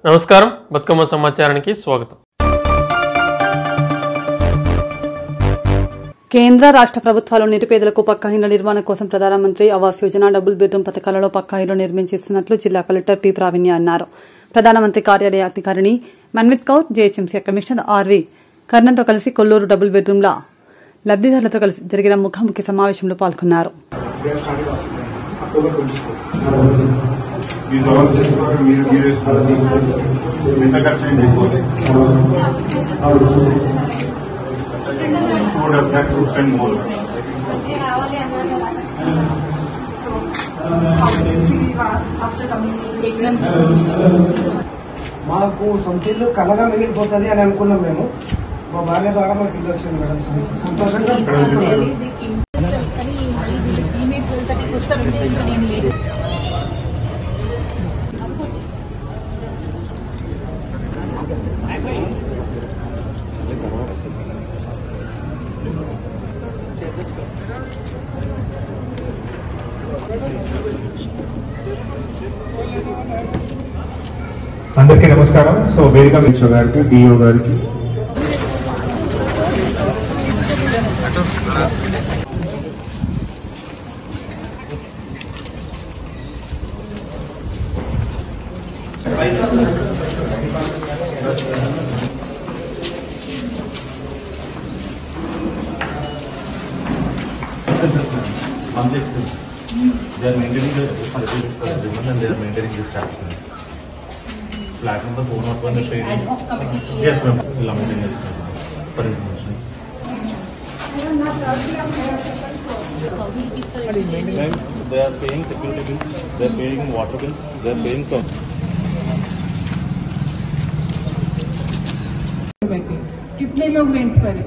నమస్కారం, బతుకమ్మ సమాచారానికి స్వాగతం. కేంద్ర రాష్ట్ర ప్రభుత్వాలు నిరుపేదలకు పక్కా ఇళ్ల నిర్మాణం కోసం ప్రధానమంత్రి ఆవాస్ యోజన డబుల్ బెడ్రూమ్ పథకాలలో పక్కా ఇళ్లు నిర్మించిస్తున్నట్లు జిల్లా కలెక్టర్ పి ప్రావీణ్య అన్నారు. ప్రధానమంత్రి కార్యాలయ అధికారిని మన్విత్ కౌర్, జీహెచ్ఎంసీ కమిషనర్ ఆర్వి కర్ణన్తో కలిసి కొల్లూరు డబుల్ బెడ్రూమ్ల లబ్దిదారులతో కలిసి జరిగిన ముఖాముఖి సమావేశంలో పాల్గొన్నారు. మాకు సొంత ఇల్లు కలగా మిగిలిపోతుంది అని అనుకున్నాం. మేము మా భార్య ద్వారా మాకు ఇల్లు వచ్చింది మేడం. సంతోషంగా అందరికీ నమస్కారం. సో వేదిక మిశ్ర గారికి, డిఓ గారికి, they are maintaining the facilities for everyone and they are maintaining this tax. Flat number 401 is paid. Yes, ma'am. Will maintain this for information. They are paying security bills, they are paying water bills, they are paying cost. कितने लोग rent पर हैं?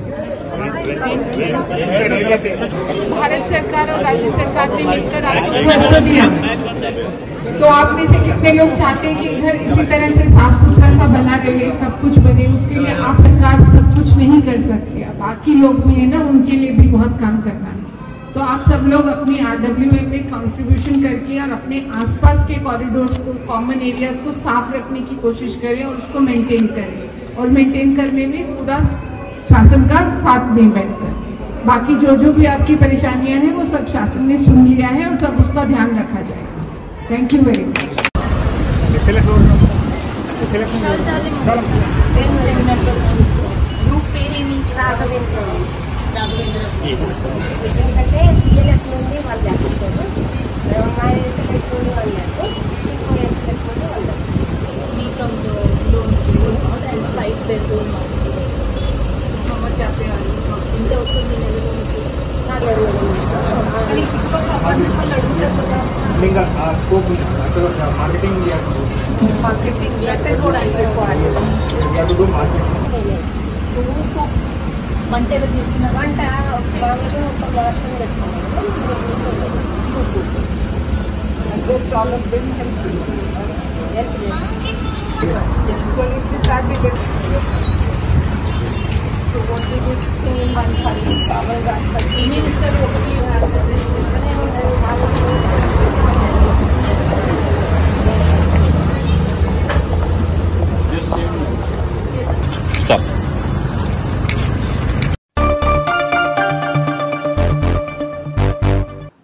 भारत सरकार और राज्य सरकार ने मिलकर आपको घर दिया, तो आप में से कितने लोग चाहते हैं कि घर इसी तरह से साफ सुथरा सा बना रहे, सब कुछ बने? उसके लिए आप सरकार सब कुछ नहीं कर सकते, बाकी लोग भी है ना, उनके लिए भी बहुत काम करना है. तो आप सब लोग अपनी RWM में कंट्रीब्यूशन करके और अपने आसपास के कॉरिडोर्स को, कॉमन एरियाज को साफ रखने की कोशिश करें और उसको मेंटेन करें. और मेंटेन करने में पूरा शासन का साथ नहीं बैठकर, बाकी जो भी आपकी परेशानियां हैं वो सब शासन ने सुन लिया है और सब उसका ध्यान रखा जाएगा. Thank you very much. Marketing, that is what I require. You have to do marketing. వంట ఎవరు చేస్తున్నారు? వంట మామూలుగా ఒక వాషింగ్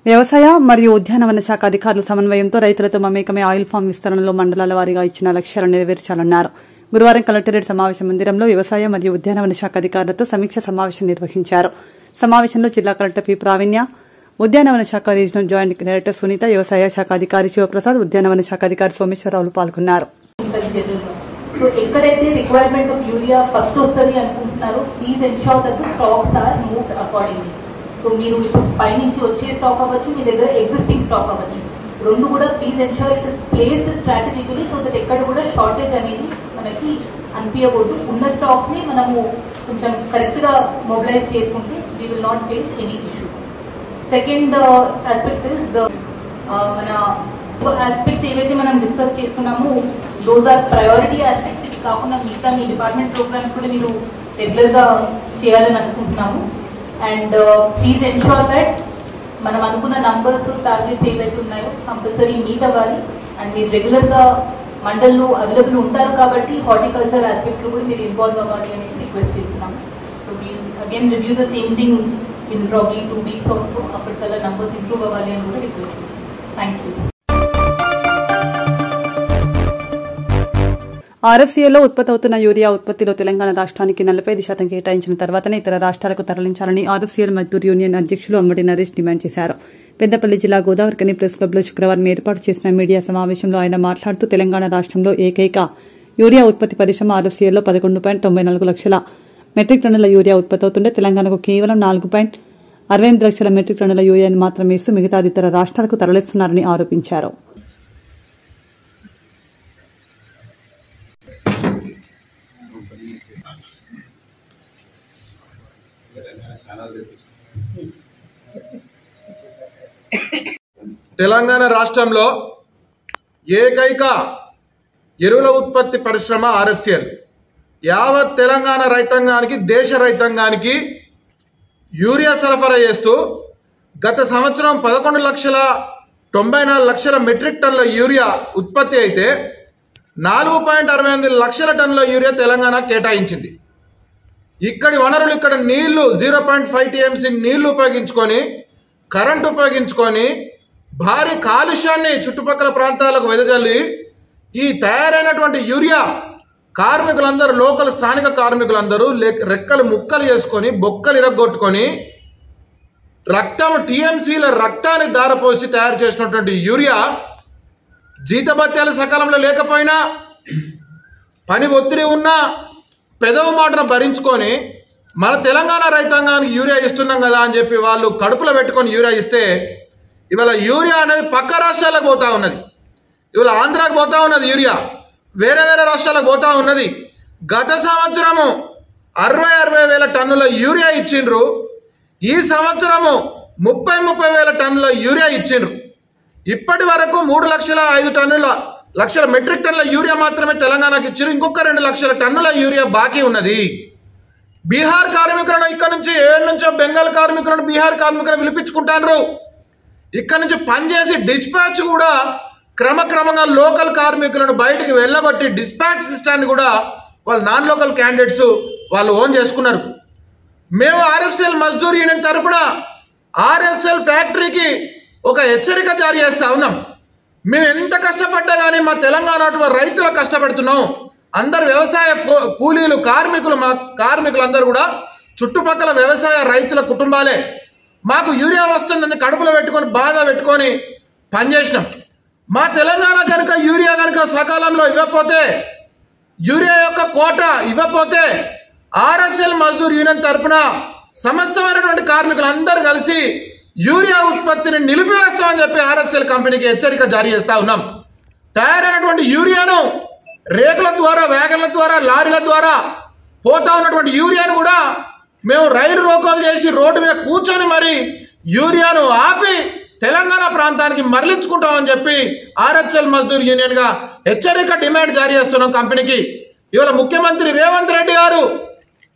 వ్యవసాయ మరియు ఉద్యానవన శాఖ అధికారుల సమన్వయంతో రైతులతో మమేకమే ఆయిల్ ఫామ్ విస్తరణలో మండలాల వారీగా ఇచ్చిన లక్ష్యాలను నెరవేర్చాలన్నారు. గురువారం కలెక్టరేట్ సమావేశ మందిరంలో వ్యవసాయ మరియు ఉద్యానవన శాఖ అధికారులతో సమీక్ష సమావేశం నిర్వహించారు. సమావేశంలో జిల్లా కలెక్టర్ పి ప్రావీణ్య, ఉద్యానవన శాఖ రీజనల్ జాయింట్ డైరెక్టర్ సునీత, వ్యవసాయ శాఖ అధికారి శివప్రసాద్, ఉద్యానవన శాఖ అధికారి సోమేశ్వరరావులు పాల్గొన్నారు. సో ఎక్కడైతే రిక్వైర్మెంట్ ఆఫ్ యూరియా ఫస్ట్ వస్తుంది అనుకుంటున్నారో please ensure that the stocks are moved accordingly. So మీరు ఇప్పుడు పైనుంచి వచ్చే స్టాక్ అవ్వచ్చు, మీ దగ్గర ఎగ్జిస్టింగ్ స్టాక్ అవ్వచ్చు, రెండు కూడా please ensure it is placed strategically so that ఎక్కడ కూడా షార్టేజ్ అనేది మనకి అనిపించకూడదు. ఉన్న స్టాక్స్ ని మనము కొంచెం కరెక్ట్ గా మొబిలైజ్ చేసుకుంటే we will not face any issues. Second aspect is మన ఆస్పెక్ట్స్ ఏవైతే మనం డిస్కస్ చేసుకున్నామో దోస్ ఆర్ ప్రయారిటీ ఆస్పెక్ట్స్. ఇవి కాకుండా మిగతా మీ డిపార్ట్మెంట్ ప్రోగ్రామ్స్ కూడా మీరు రెగ్యులర్ గా చేయాలని అనుకుంటున్నాము. అండ్ ప్లీజ్ ఎన్షూర్ దట్ మనం అనుకున్న నంబర్స్ టార్గెట్స్ ఏవైతే ఉన్నాయో కంపల్సరీ మీట్ అవ్వాలి. అండ్ మీరు రెగ్యులర్గా మండల్లో అవైలబుల్ ఉంటారు కాబట్టి హార్టికల్చర్ ఆస్పెక్ట్స్లో కూడా మీరు ఇన్వాల్వ్ అవ్వాలి అని రిక్వెస్ట్ చేస్తున్నాం. So we'll again review the same thing in probably 2 weeks also. అప్పటికల్లా నంబర్స్ ఇంప్రూవ్ అవ్వాలి అని కూడా రిక్వెస్ట్ చేస్తున్నాం. Thank you. ఆర్ఎఫ్సీఏలో ఉత్పత్తి అవుతున్న యూరియా ఉత్పత్తిలో తెలంగాణ రాష్ట్రానికి 45% కేటాయించిన తర్వాతనే ఇతర రాష్ట్రాలకు తరలించాలని ఆర్ఎఫ్సీఎల్ మజ్దూర్ యూనియన్ అధ్యక్షులు అంబటి నరేష్ డిమాండ్ చేశారు. పెద్దపల్లి జిల్లా గోదావరికని ప్రెస్ క్లబ్లో శుక్రవారం ఏర్పాటు చేసిన మీడియా సమావేశంలో ఆయన మాట్లాడుతూ తెలంగాణ రాష్ట్రంలో ఏకైక యూరియా ఉత్పత్తి పరిశ్రమ ఆర్ఎఫ్సీఎల్లో 11.94 లక్షల మెట్రిక్ టన్నుల యూరియా ఉత్పత్తి అవుతుంటే తెలంగాణకు కేవలం 4.68 లక్షల మెట్రిక్ టన్నుల యూరియాను మాత్రమే ఇస్తూ మిగతా ఇతర రాష్ట్రాలకు తరలిస్తున్నారని ఆరోపించారు. తెలంగాణ రాష్ట్రంలో ఏకైక ఎరువుల ఉత్పత్తి పరిశ్రమ ఆర్ఎఫ్సిఎల్ యావత్ తెలంగాణ రైతాంగానికి, దేశ రైతాంగానికి యూరియా సరఫరా చేస్తూ గత సంవత్సరం 11,94 లక్షల మెట్రిక్ టన్నుల యూరియా ఉత్పత్తి అయితే 4.68 లక్షల టన్నుల యూరియా తెలంగాణ కేటాయించింది. ఇక్కడి వనరులు, ఇక్కడ నీళ్లు 0.5 TMC నీళ్లు ఉపయోగించుకొని, కరెంటు ఉపయోగించుకొని భారీ కాలుష్యాన్ని చుట్టుపక్కల ప్రాంతాలకు వెదజల్లి ఈ తయారైనటువంటి యూరియా కార్మికులందరూ, లోకల్ స్థానిక కార్మికులందరూ రెక్కలు ముక్కలు చేసుకొని, బొక్కలు ఇరగొట్టుకొని, రక్తం TMCల రక్తాన్ని దారపోసి తయారు చేసినటువంటి యూరియా జీతభత్యాలు సకాలంలో లేకపోయినా, పని ఒత్తిడి ఉన్నా పెదవు మాటను భరించుకొని మన తెలంగాణ రైతాంగానికి యూరియా ఇస్తున్నాం కదా అని చెప్పి వాళ్ళు కడుపులో పెట్టుకొని యూరియా ఇస్తే ఇవాళ యూరియా అనేది పక్క రాష్ట్రాలకు పోతా ఉన్నది. ఇవాళ ఆంధ్రాకు పోతా ఉన్నది యూరియా, వేరే వేరే రాష్ట్రాలకు పోతా ఉన్నది. గత సంవత్సరము 60 వేల టన్నుల యూరియా ఇచ్చిండ్రు. ఈ సంవత్సరము 30 వేల టన్నుల యూరియా ఇచ్చిండ్రు. ఇప్పటి వరకు 3,05 లక్షల మెట్రిక్ టన్నుల యూరియా మాత్రమే తెలంగాణకు ఇచ్చారు. ఇంకొక 2 లక్షల టన్నుల యూరియా బాకీ ఉన్నది. బీహార్ కార్మికులను, ఇక్కడ నుంచి ఏడు నుంచో బెంగాల్ కార్మికులను, బీహార్ కార్మికులను పిలిపించుకుంటారు. ఇక్కడ నుంచి పనిచేసి డిస్పాచ్ కూడా క్రమక్రమంగా లోకల్ కార్మికులను బయటికి వెళ్ళగొట్టి డిస్పాచ్ సిస్టాన్ని కూడా వాళ్ళు నాన్ లోకల్ క్యాండిడేట్స్ వాళ్ళు ఓన్ చేసుకున్నారు. మేము ఆర్ఎఫ్సిఎల్ మజ్దూర్ యూనియన్ తరఫున ఆర్ఎఫ్సిఎల్ ఫ్యాక్టరీకి ఒక హెచ్చరిక జారీ చేస్తా ఉన్నాం. మేము ఎంత కష్టపడ్డా కానీ మా తెలంగాణ రైతులు కష్టపడుతున్నాం. అందరు వ్యవసాయ కూలీలు, కార్మికులు, మా కార్మికులందరూ కూడా చుట్టుపక్కల వ్యవసాయ రైతుల కుటుంబాలే. మాకు యూరియా వస్తుందని కడుపులో పెట్టుకొని బాధ పెట్టుకొని పనిచేసినాం. మా తెలంగాణ కనుక యూరియా కనుక సకాలంలో ఇవ్వకపోతే, యూరియా యొక్క కోట ఇవ్వకపోతే ఆర్ఎఫ్సిఎల్ మజ్దూర్ యూనియన్ తరఫున సమస్తమైనటువంటి కార్మికులు అందరూ కలిసి యూరియా ఉత్పత్తిని నిలిపివేస్తామని చెప్పి ఆర్ఎఫ్సిఎల్ కంపెనీకి హెచ్చరిక జారీ చేస్తా ఉన్నాం. తయారైనటువంటి యూరియాను రేకుల ద్వారా, వ్యాగన్ల ద్వారా, లారీల ద్వారా పోతా ఉన్నటువంటి యూరియాను కూడా మేము రైలు రోకోలు చేసి రోడ్డు మీద కూర్చొని మరి యూరియాను ఆపి తెలంగాణ ప్రాంతానికి మరలించుకుంటామని చెప్పి ఆర్ఎఫ్సిఎల్ మజ్దూర్ యూనియన్గా హెచ్చరిక డిమాండ్ జారీ చేస్తున్నాం కంపెనీకి. ఇవాళ ముఖ్యమంత్రి రేవంత్ రెడ్డి గారు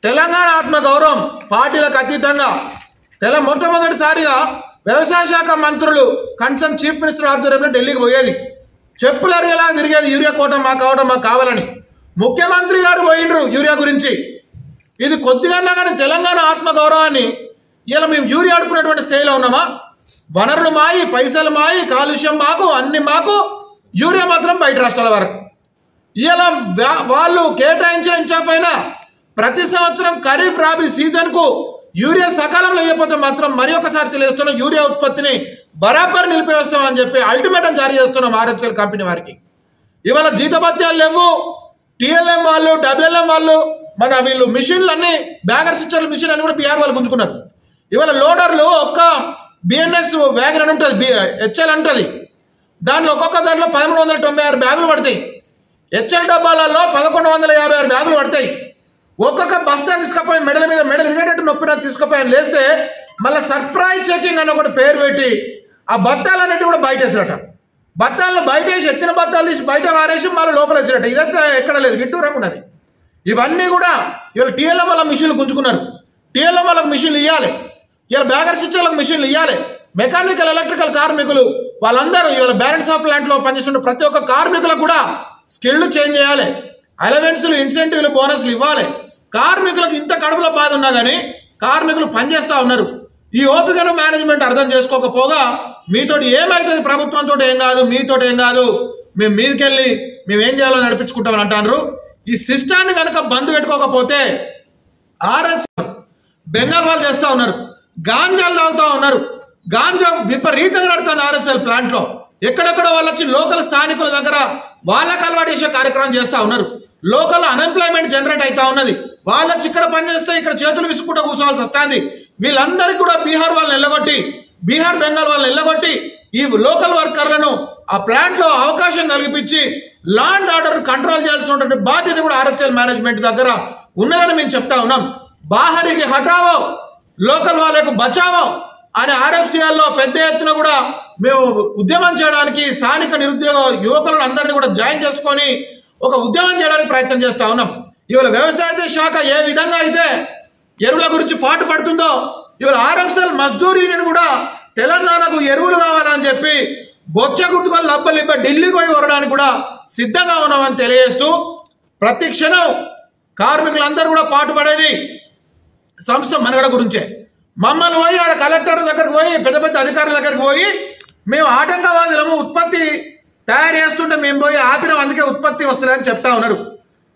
తెలంగాణ ఆత్మ గౌరవం పార్టీలకు అతీతంగా మొట్టమొదటిసారిగా వ్యవసాయ శాఖ మంత్రులు కన్సర్న్ చీఫ్ మినిస్టర్ ఆధ్వర్యంలో ఢిల్లీకి పోయేది. చెప్పులు అరిగేలా తిరిగేది యూరియా కోట మాకు కావడం, మాకు కావాలని. ముఖ్యమంత్రి గారు పోయిండ్రు యూరియా గురించి. ఇది కొద్దిగా కానీ తెలంగాణ ఆత్మ గౌరవాన్ని ఇలా మేము యూరియా ఆడుకున్నటువంటి స్థాయిలో ఉన్నామా? వనరులు మాయి, పైసలు మాయి, కాలుష్యం మాకు, అన్ని మాకు, యూరియా మాత్రం బయట రాష్ట్రాల వరకు. ఇలా వాళ్ళు కేటాయించకపోయినా ప్రతి సంవత్సరం ఖరీఫ్ రాబీ సీజన్కు యూరియా సకాలంలో ఇవ్వకపోతే మాత్రం మరి ఒకసారి తెలియజేస్తున్నాం, యూరియా ఉత్పత్తిని బరాబర్ నిలిపివేస్తామని చెప్పి అల్టిమేటం జారీ చేస్తున్నాం ఆర్ఎఫ్సిఎల్ కంపెనీ వారికి. ఇవాళ జీతభత్యాలు లేవు. టీఎల్ఎం వాళ్ళు, డబ్ల్యూఎల్ఎం వాళ్ళు, మన వీళ్ళు మిషన్లు అన్ని బ్యాగర్ స్విచ్చర్ల మిషన్ అని కూడా బీఆర్ వాళ్ళు గుంజుకున్నారు. ఇవాళ లోడర్లు ఒక్క బిఎన్ఎస్ వ్యాగన్ అని ఉంటుంది, హెచ్ఎల్ అంటుంది. దాంట్లో ఒక్కొక్క దాంట్లో 1396 బ్యాగులు పడతాయి. హెచ్ఎల్ డబ్బాలలో 1156 బ్యాగులు పడతాయి. ఒక్కొక్క బస్తా తీసుకుపోయి మెడల మీద మెడలు ఇరిగేటట్టు నొప్పిన తీసుకుపోయి లేస్తే మళ్ళీ సర్ప్రైజ్ చెకింగ్ అని ఒకటి పేరు పెట్టి ఆ బత్తాలన్నిటి కూడా బయట వేసిరట. బత్తాలను బయట వేసి, ఎత్తిన బత్తాలు తీసి బయట వారేసి మళ్ళీ లోపల వేసిరట. ఇదంతా ఎక్కడ లేదు, విడ్డూరంగా ఉన్నది. ఇవన్నీ కూడా ఇవాళ టీఎల్ఎం వాళ్ళ మిషన్లు గుంజుకున్నారు. టీఎల్ఎం వాళ్ళకి మిషన్లు ఇవ్వాలి, ఇవాళ బ్యాగర్ స్విచ్చర్లకు మిషన్లు ఇవ్వాలి. మెకానికల్, ఎలక్ట్రికల్ కార్మికులు వాళ్ళందరూ ఇవాళ బ్యాలెన్స్ ఆఫ్ ప్లాంట్లో పనిచేస్తున్న ప్రతి ఒక్క కార్మికులకు కూడా స్కిల్డ్ చేంజ్ చేయాలి, అలవెన్స్లు, ఇన్సెంటివ్లు, బోనస్లు ఇవ్వాలి. కార్మికులకు ఇంత కడుపులో బాధ ఉన్నా కానీ కార్మికులు పనిచేస్తూ ఉన్నారు. ఈ ఓపికను మేనేజ్మెంట్ అర్థం చేసుకోకపోగా మీతోటి ఏమవుతుంది, ప్రభుత్వంతో ఏం కాదు, మీతోటి ఏం కాదు, మేము మీదకెళ్ళి మేము ఏం చేయాలో నడిపించుకుంటామని అంటారు. ఈ సిస్టాన్ని కనుక బంద్ పెట్టుకోకపోతే ఆర్ఎస్ బెంగాల్ వాళ్ళు చేస్తూ ఉన్నారు, గాంజాలు తాగుతూ ఉన్నారు, గాంజా విపరీతంగా నడుతుంది ఆర్ఎస్ఎల్ ప్లాంట్లో. ఎక్కడెక్కడో వాళ్ళు వచ్చి లోకల్ స్థానికుల దగ్గర వాళ్ళకి అలవాటు చేసే కార్యక్రమం చేస్తూ ఉన్నారు. లోకల్ అన్ఎంప్లాయ్మెంట్ జనరేట్ అవుతా ఉన్నది. వాళ్ళు వచ్చి ఇక్కడ పనిచేస్తే ఇక్కడ చేతులు విసుకుంటూ కూర్చోవాల్సి వస్తుంది. వీళ్ళందరికీ కూడా బీహార్ వాళ్ళని వెళ్ళగొట్టి, బీహార్ బెంగాల్ వాళ్ళని వెళ్ళగొట్టి ఈ లోకల్ వర్కర్లను ఆ ప్లాంట్లో అవకాశం కల్పించి లా అండ్ ఆర్డర్ కంట్రోల్ చేయాల్సినటువంటి బాధ్యత కూడా ఆర్ఎస్ఎల్ మేనేజ్మెంట్ దగ్గర ఉన్నదని మేము చెప్తా ఉన్నాం. బాహరికి హటావో లోకల్ వాళ్ళకు బచావో అనే ఆర్ఎఫ్సిఎల్లో పెద్ద ఎత్తున కూడా మేము ఉద్యమం చేయడానికి స్థానిక నిరుద్యోగ యువకులను అందరినీ కూడా జాయిన్ చేసుకొని ఒక ఉద్యమం చేయడానికి ప్రయత్నం చేస్తా ఉన్నాం. ఇవాళ వ్యవసాయ శాఖ ఏ విధంగా అయితే ఎరువుల గురించి పాటు పడుతుందో ఇవాళ ఆర్ఎఫ్సిఎల్ మజ్దూర్ యూనియన్ కూడా తెలంగాణకు ఎరువులు కావాలని చెప్పి బొచ్చ గుట్టుకొని లబ్బలిబ్బ ఢిల్లీకి పోయి వరడానికి కూడా సిద్ధంగా ఉన్నామని తెలియజేస్తూ ప్రతి క్షణం కార్మికులందరూ కూడా పాటుపడేది సంస్థ మనుగడ గురించే. మమ్మల్ని పోయి ఆడ కలెక్టర్ దగ్గరకు పోయి పెద్ద పెద్ద అధికారుల దగ్గరికి పోయి మేము ఆటంకవాదులము, ఉత్పత్తి తయారు చేస్తుంటే మేము పోయి ఆపినాం, అందుకే ఉత్పత్తి వస్తుందని చెప్తా ఉన్నారు.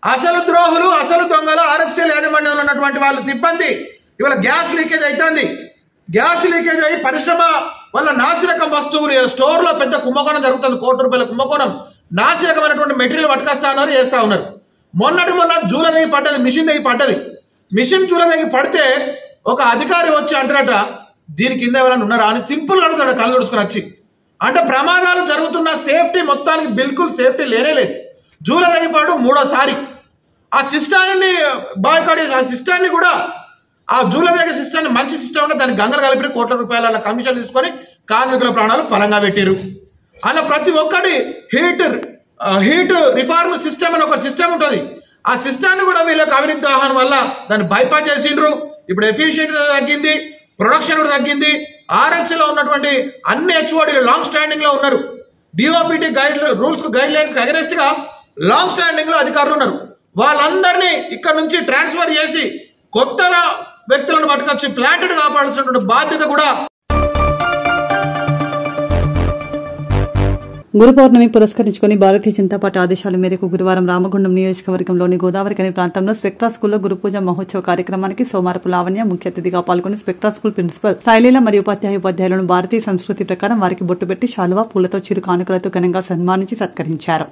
అసలు ద్రోహులు, అసలు దొంగలు ఆర్ఎఫ్సిఎల్ యాజమాన్యంలో ఉన్నటువంటి వాళ్ళ సిబ్బంది ఇవాళ గ్యాస్ లీకేజ్ అవుతుంది. గ్యాస్ లీకేజ్ అయ్యి పరిశ్రమ వల్ల నాసిరకం వస్తువులు స్టోర్లో పెద్ద కుంభకోణం జరుగుతుంది, ₹1,00,00,000 కుంభకోణం. నాసిరకమైనటువంటి మెటీరియల్ పట్టుకొస్తా ఉన్నారు, చేస్తూ ఉన్నారు. మొన్న జూల దగ్గర పడ్డది, మిషన్ దగ్గర పడ్డది. మిషన్ జూల దగ్గర పడితే ఒక అధికారి వచ్చి అంటారట దీని కింద ఎవరైనా ఉన్నారా అని సింపుల్ గా అడుగుతాడు కళ్ళు తుడుచుకొని వచ్చి. అంటే ప్రమాదాలు జరుగుతున్న సేఫ్టీ మొత్తానికి బిల్కుల్ సేఫ్టీ లేనే లేదు. జూల దగ్గర పడు మూడోసారి ఆ సిస్టాన్ని బాయ్కాట్ చేసి ఆ సిస్టాన్ని కూడా ఆ జూల దగ్గర సిస్టాన్ని మంచి సిస్టమ్ ఉంటే దాన్ని గంగలు కలిపి ₹1,00,00,000 కమిషన్ తీసుకొని కార్మికుల ప్రాణాలు పలంగా పెట్టారు. అలా ప్రతి ఒక్కటి హీట్ రిఫార్మ్ సిస్టమ్ అని ఒక సిస్టమ్ ఉంటుంది. ఆ సిస్టాన్ని కూడా వీళ్ళకి అవినీతి ఆహ్వానం వల్ల దాన్ని బైపాస్ చేసిండ్రు. ఇప్పుడు ఎఫిషియెంట్ తగ్గింది, ప్రొడక్షన్ కూడా తగ్గింది. ఆర్ఎఫ్సిలో ఉన్నటువంటి అన్ని హెచ్ఓడీలు లాంగ్ స్టాండింగ్ లో ఉన్నారు. డిఓపిటి రూల్స్ గైడ్ లైన్స్ కి అగెనెస్ట్ గా లాంగ్ స్టాండింగ్ లో అధికారులు ఉన్నారు. వాళ్ళందరినీ ఇక్కడ నుంచి ట్రాన్స్ఫర్ చేసి కొత్త వ్యక్తులను పట్టుకొచ్చి ప్లాంట్ కాపాడాల్సినటువంటి బాధ్యత కూడా. గురు పౌర్ణమి పురస్కరించుకుని భారతీయ జనతా పార్టీ ఆదేశాల మేరకు గురువారం రామగుండం నియోజకవర్గంలోని గోదావరికని ప్రాంతంలో స్పెక్ట్రా స్కూల్లో గురుపూజ మహోత్సవ కార్యక్రమానికి సోమారపు లావణ్య ముఖ్య అతిథిగా పాల్గొని స్పెక్ట్రా స్కూల్ ప్రిన్సిపల్ శైలీల మరియు ఉపాధ్యాయులను భారతీయ సంస్కృతి ప్రకారం వారికి బొట్టు పెట్టి శాలువా, పూలతో, చిరు కానుకలతో ఘనంగా సన్మానించి సత్కరించారు.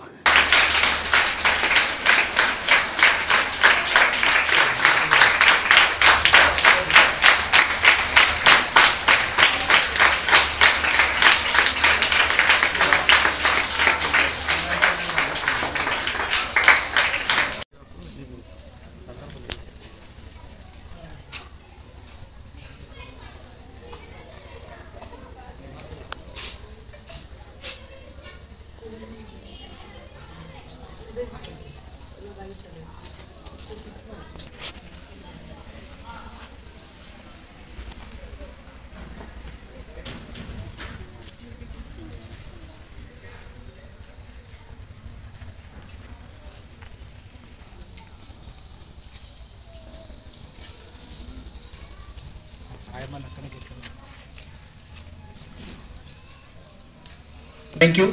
Thank you.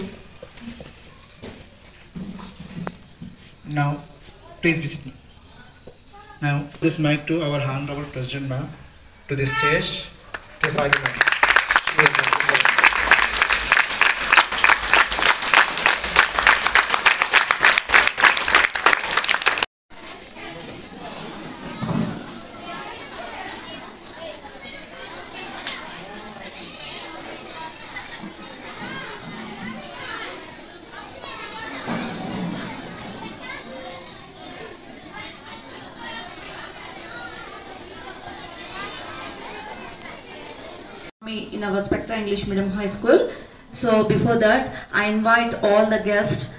Now, please visit me. Now, this mic to our Honorable President Ma'am to the stage. Please welcome her. She is in our Spectra English Medium High School. So before that, I invite all the guests,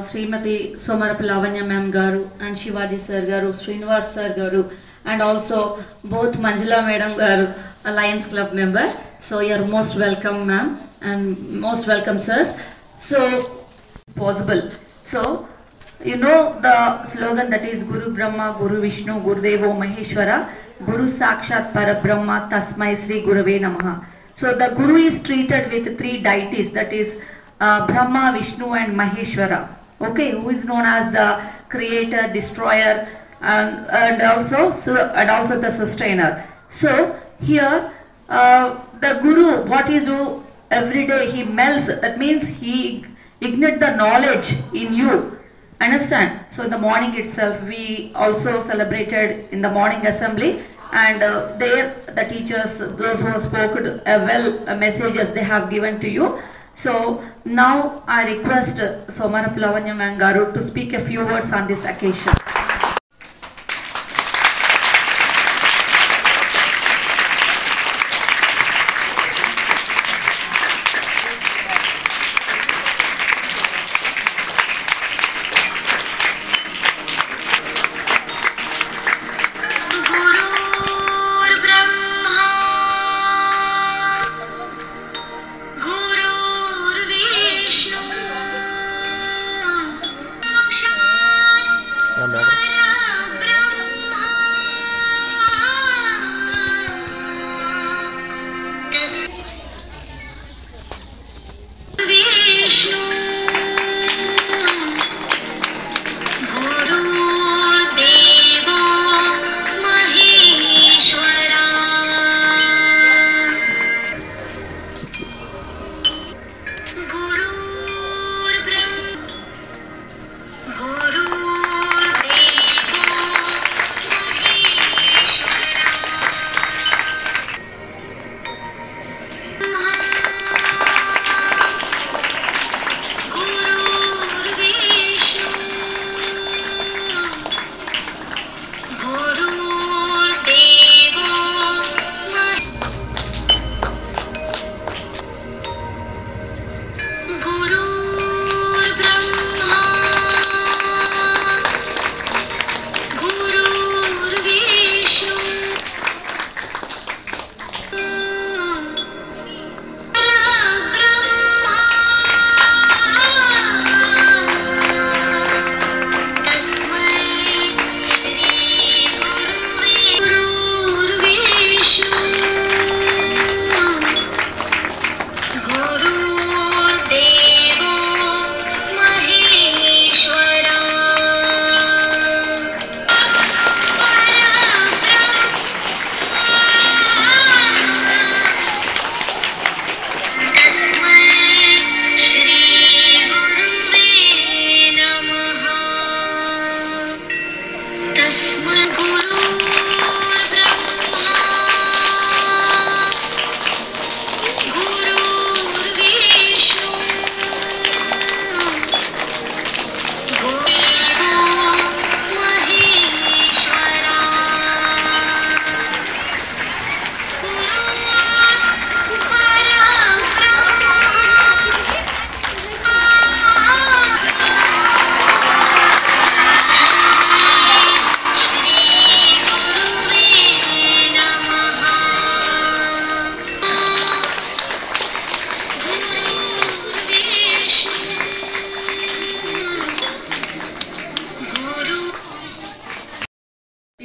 Srimati Somarapu Lavanya Ma'am Garu and Shivaji Sir Garu, Srinivas Sir Garu, and also both Manjula Madam Garu, a Lions Club member. So you are most welcome, ma'am, and most welcome, sirs. So possible. So you know the slogan that is Guru Brahma, Guru Vishnu, Gurudevo Maheshwara, Guru Sakshat Parabrahma, Tasmai Sri Gurave Namaha. So the Guru is treated with 3 deities, that is Brahma, Vishnu and Maheshwara. Okay, who is known as the creator, destroyer, and also the sustainer. So here the Guru, what he do every day, he melts, that means he ignite the knowledge in you. Understand? So in the morning itself we also celebrated in the morning assembly, and there the teachers, those who have spoken messages they have given to you. So now I request Somarapu Lavanya Ma'am Garu to speak a few words on this occasion.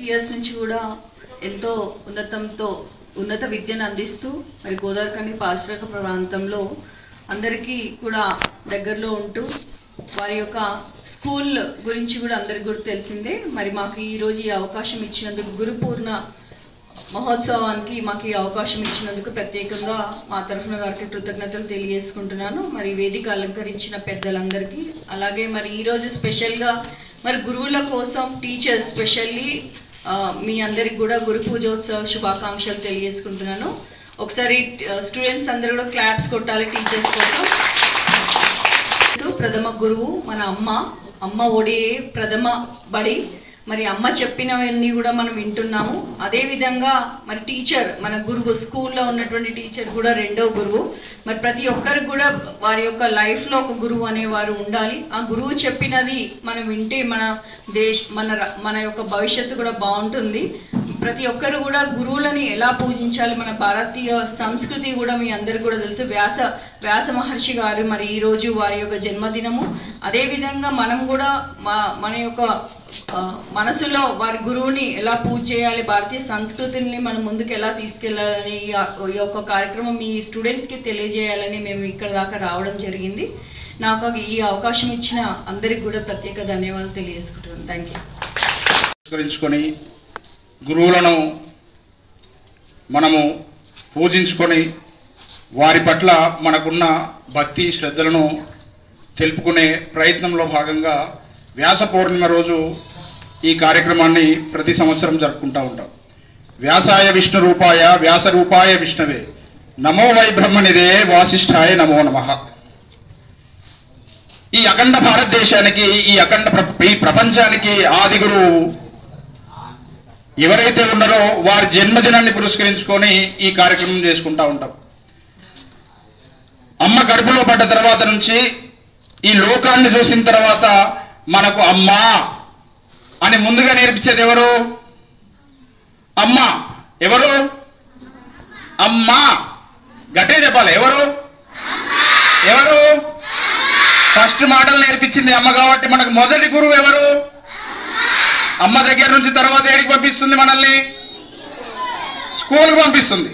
Years నుంచి కూడా ఎంతో ఉన్నత విద్యను అందిస్తూ మరి గోదావరిఖని పారిశ్రామిక ప్రాంతంలో అందరికీ కూడా దగ్గరలో ఉంటూ వారి యొక్క స్కూల్ గురించి కూడా అందరికీ కూడా తెలిసిందే. మరి మాకు ఈరోజు ఈ అవకాశం ఇచ్చినందుకు గురుపూర్ణ మహోత్సవానికి మాకు ఈ అవకాశం ఇచ్చినందుకు ప్రత్యేకంగా మా తరఫున వారికి కృతజ్ఞతలు తెలియజేసుకుంటున్నాను. మరి వేదిక అలంకరించిన పెద్దలందరికీ, అలాగే మరి ఈరోజు స్పెషల్గా మరి గురువుల కోసం టీచర్స్ స్పెషల్లీ మీ అందరికి కూడా గురు పూజోత్సవ శుభాకాంక్షలు తెలియజేసుకుంటున్నాను. ఒకసారి స్టూడెంట్స్ అందరూ కూడా క్లాప్స్ కొట్టాలి టీచర్స్ కోసం. ప్రథమ గురువు మన అమ్మ ఒడే ప్రథమ బడి. మరి అమ్మ చెప్పినవన్నీ కూడా మనం వింటున్నాము. అదేవిధంగా మరి టీచర్ మన గురువు, స్కూల్లో ఉన్నటువంటి టీచర్ కూడా రెండో గురువు. మరి ప్రతి ఒక్కరికి కూడా వారి యొక్క లైఫ్లో ఒక గురువు అనేవారు ఉండాలి. ఆ గురువు చెప్పినది మనం వింటే మన యొక్క భవిష్యత్తు కూడా బాగుంటుంది. ప్రతి ఒక్కరు కూడా గురువులని ఎలా పూజించాలి, మన భారతీయ సంస్కృతి కూడా మీ అందరికి కూడా తెలుసు. వ్యాస మహర్షి గారు మరి ఈరోజు వారి యొక్క జన్మదినము. అదేవిధంగా మనం కూడా మన యొక్క మనసులో వారి గురువుని ఎలా పూజ చేయాలి, భారతీయ సంస్కృతిని మనం ముందుకు ఎలా తీసుకెళ్లాలని ఈ యొక్క కార్యక్రమం మీ స్టూడెంట్స్కి తెలియజేయాలని మేము ఇక్కడ దాకా రావడం జరిగింది. నాకు ఈ అవకాశం ఇచ్చిన అందరికి కూడా ప్రత్యేక ధన్యవాదాలు తెలియజేసుకుంటున్నాను. Thank you. పురస్కరించుకొని గురువులను మనము పూజించుకొని వారి పట్ల మనకున్న భక్తి శ్రద్ధలను తెలుపుకునే ప్రయత్నంలో భాగంగా వ్యాస పౌర్ణిమ రోజు ఈ కార్యక్రమాన్ని ప్రతి సంవత్సరం జరుపుకుంటూ ఉంటాం. వ్యాసాయ విష్ణు రూపాయ వ్యాస రూపాయ విష్ణవే నమో వై బ్రహ్మనిదే వాసిష్ఠాయ నమో నమః. ఈ అఖండ భారతదేశానికి ఈ ప్రపంచానికి ఆది గురువు ఎవరైతే ఉన్నారో వారి జన్మదినాన్ని పురస్కరించుకొని ఈ కార్యక్రమం చేసుకుంటూ ఉంటాం. అమ్మ కడుపులో పడ్డ తర్వాత నుంచి ఈ లోకాన్ని చూసిన తర్వాత మనకు అమ్మా అని ముందుగా నేర్పించేది ఎవరు? అమ్మ. ఎవరు? అమ్మా. గట్టే చెప్పాలి. ఎవరు? ఎవరు? ఫస్ట్ మాటలు నేర్పించింది అమ్మ కాబట్టి మనకు మొదటి గురువు ఎవరు? అమ్మ దగ్గర నుంచి తర్వాత ఏడికి పంపిస్తుంది మనల్ని? స్కూల్కి పంపిస్తుంది.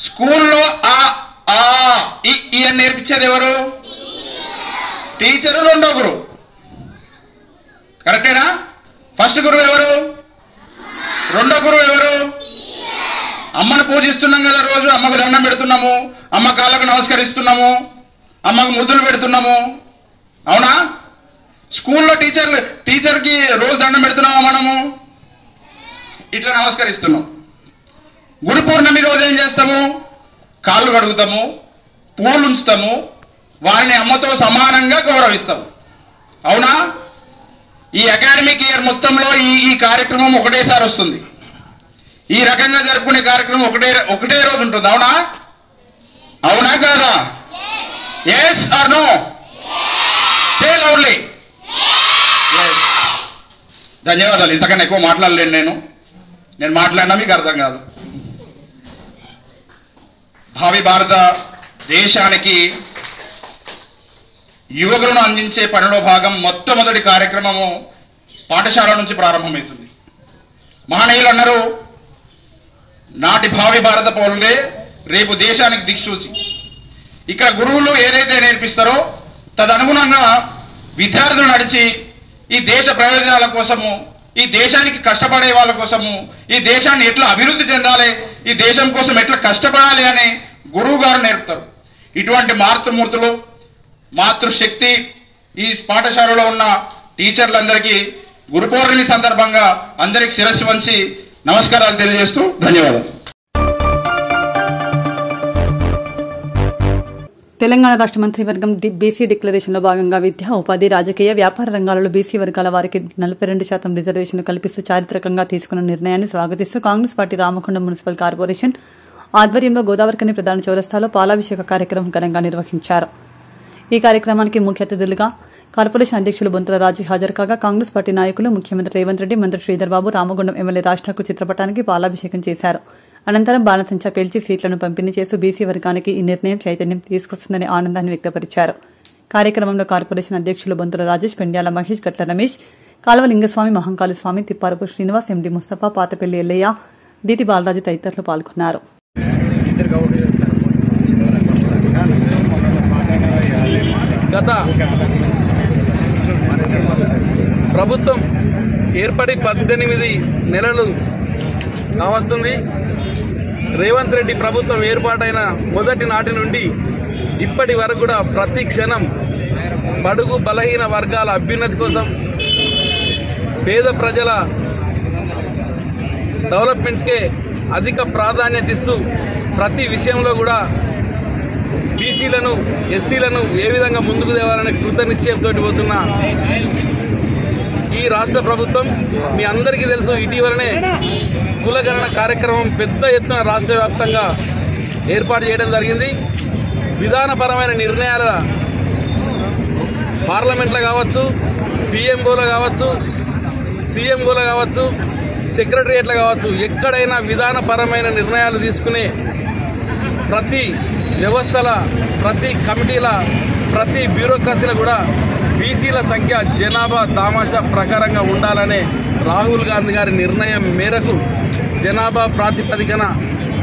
స్కూల్లో ఈ అని నేర్పించేది ఎవరు? టీచరు. రెండో గురువు. కరెక్టేనా? ఫస్ట్ గురువు ఎవరు? రెండో గురువు ఎవరు? అమ్మను పూజిస్తున్నాం కదా, రోజు అమ్మకు దండం పెడుతున్నాము, అమ్మ కాళ్ళకు నమస్కరిస్తున్నాము, అమ్మకు ముద్దులు పెడుతున్నాము. అవునా? స్కూల్లో టీచర్కి రోజు దండం పెడుతున్నామా మనము? ఇట్లా నమస్కరిస్తున్నాం. గురు పౌర్ణమి రోజు ఏం చేస్తాము? కాళ్ళు కడుగుతాము, పూలు ఉంచుతాము, వారిని అమ్మతో సమానంగా గౌరవిస్తాము. అవునా? ఈ అకాడమిక్ ఇయర్ మొత్తంలో ఈ కార్యక్రమం ఒకటేసారి వస్తుంది. ఈ రకంగా జరుపుకునే కార్యక్రమం ఒకటే రోజు ఉంటుంది. అవునా? అవునా కాదా? Yes or no? Say loudly. ధన్యవాదాలు. ఇంతకన్నా ఎక్కువ మాట్లాడలేను. నేను మాట్లాడినా మీకు అర్థం కాదు. భావి భారత దేశానికి యువకులను అందించే పనిలో భాగం మొట్టమొదటి కార్యక్రమము పాఠశాల నుంచి ప్రారంభమవుతుంది. మహనీయులు అన్నారు, నాటి భావి భారత పౌరులే రేపు దేశానికి దిక్సూచి. ఇక్కడ గురువులు ఏదైతే నేర్పిస్తారో తదనుగుణంగా విద్యార్థులు నడిచి ఈ దేశ ప్రయోజనాల కోసము, ఈ దేశానికి కష్టపడే వాళ్ళ కోసము, ఈ దేశాన్ని ఎట్లా అభివృద్ధి చెందాలి, ఈ దేశం కోసం ఎట్లా కష్టపడాలి అని గురువు గారు నేర్పుతారు. ఇటువంటి మాతృమూర్తులు, మాతృశక్తి ఈ పాఠశాలలో ఉన్న టీచర్లందరికీ గురు పౌర్ణమి సందర్భంగా అందరికి శిరస్సు వంచి నమస్కారాలు తెలియజేస్తూ ధన్యవాదాలు. తెలంగాణ రాష్ట్ర మంత్రివర్గం బీసీ డిక్లరేషన్లో భాగంగా విద్య, ఉపాధి, రాజకీయ, వ్యాపార రంగాలలో బీసీ వర్గాల వారికి 42% రిజర్వేషన్ కల్పిస్తూ చారిత్రకంగా తీసుకున్న నిర్ణయాన్ని స్వాగతిస్తూ Congress party Ramakonda municipal corporation ఆధ్వర్యంలో గోదావరికని ప్రధాన చౌరస్తాలో పాలాభిషేక కార్యక్రమం ఘనంగా నిర్వహించారు. ఈ కార్యక్రమానికి ముఖ్య అతిథులుగా కార్పొరేషన్ అధ్యక్షులు బొంతల రాజు హాజరు కాగా కాంగ్రెస్ పార్టీ నాయకులు ముఖ్యమంత్రి రేవంత్ రెడ్డి, మంత్రి శ్రీధర్ బాబు, రామగుండం ఎమ్మెల్యే రాజ్ ఠాకూర్ చిత్రపటానికి పాలాభిషేకం చేశారు. అనంతరం బాణసంచా పేల్చి స్వీట్లను పంపిణీ చేస్తూ బీసీ వర్గానికి ఈ నిర్ణయం చైతన్యం తీసుకొస్తుందని ఆనందాన్ని వ్యక్తపరిచారు. కార్యక్రమంలో కార్పొరేషన్ అధ్యక్షులు బొంతల రాజేష్, పెండ్యాల మహేష్, గట్ల రమేష్, కాలువ లింగస్వామి, మహంకాళి స్వామి, తిప్పారపు శ్రీనివాస్, ఎండి ముస్తఫా, పాతపల్లి ఎల్లయ్య, దీటి బాలరాజు తదితరులు పాల్గొన్నారు. గత ప్రభుత్వం ఏర్పడి 18 నెలలు కావస్తుంది. రేవంత్ రెడ్డి ప్రభుత్వం ఏర్పాటైన మొదటి నాటి నుండి ఇప్పటి వరకు కూడా ప్రతి క్షణం బడుగు బలహీన వర్గాల అభ్యున్నతి కోసం, పేద ప్రజల డెవలప్మెంట్కే అధిక ప్రాధాన్యత ఇస్తూ ప్రతి విషయంలో కూడా బీసీలను, ఎస్సీలను ఏ విధంగా ముందుకు తేవాలనే కృతనిశ్చయంతో పోతున్న ఈ రాష్ట్ర ప్రభుత్వం, మీ అందరికీ తెలుసు, ఇటీవలనే కులగణన కార్యక్రమం పెద్ద ఎత్తున రాష్ట్ర వ్యాప్తంగా ఏర్పాటు చేయడం జరిగింది. విధానపరమైన నిర్ణయాల పార్లమెంట్లో కావచ్చు, పిఎంఓలో కావచ్చు, సీఎంఓలో కావచ్చు, సెక్రటరియట్ల కావచ్చు, ఎక్కడైనా విధానపరమైన నిర్ణయాలు తీసుకునే ప్రతి వ్యవస్థల, ప్రతి కమిటీల, ప్రతి బ్యూరోక్రసీలో కూడా బీసీల సంఖ్య జనాభా దామాషా ప్రకారంగా ఉండాలనే రాహుల్ గాంధీ గారి నిర్ణయం మేరకు జనాభా ప్రాతిపదికన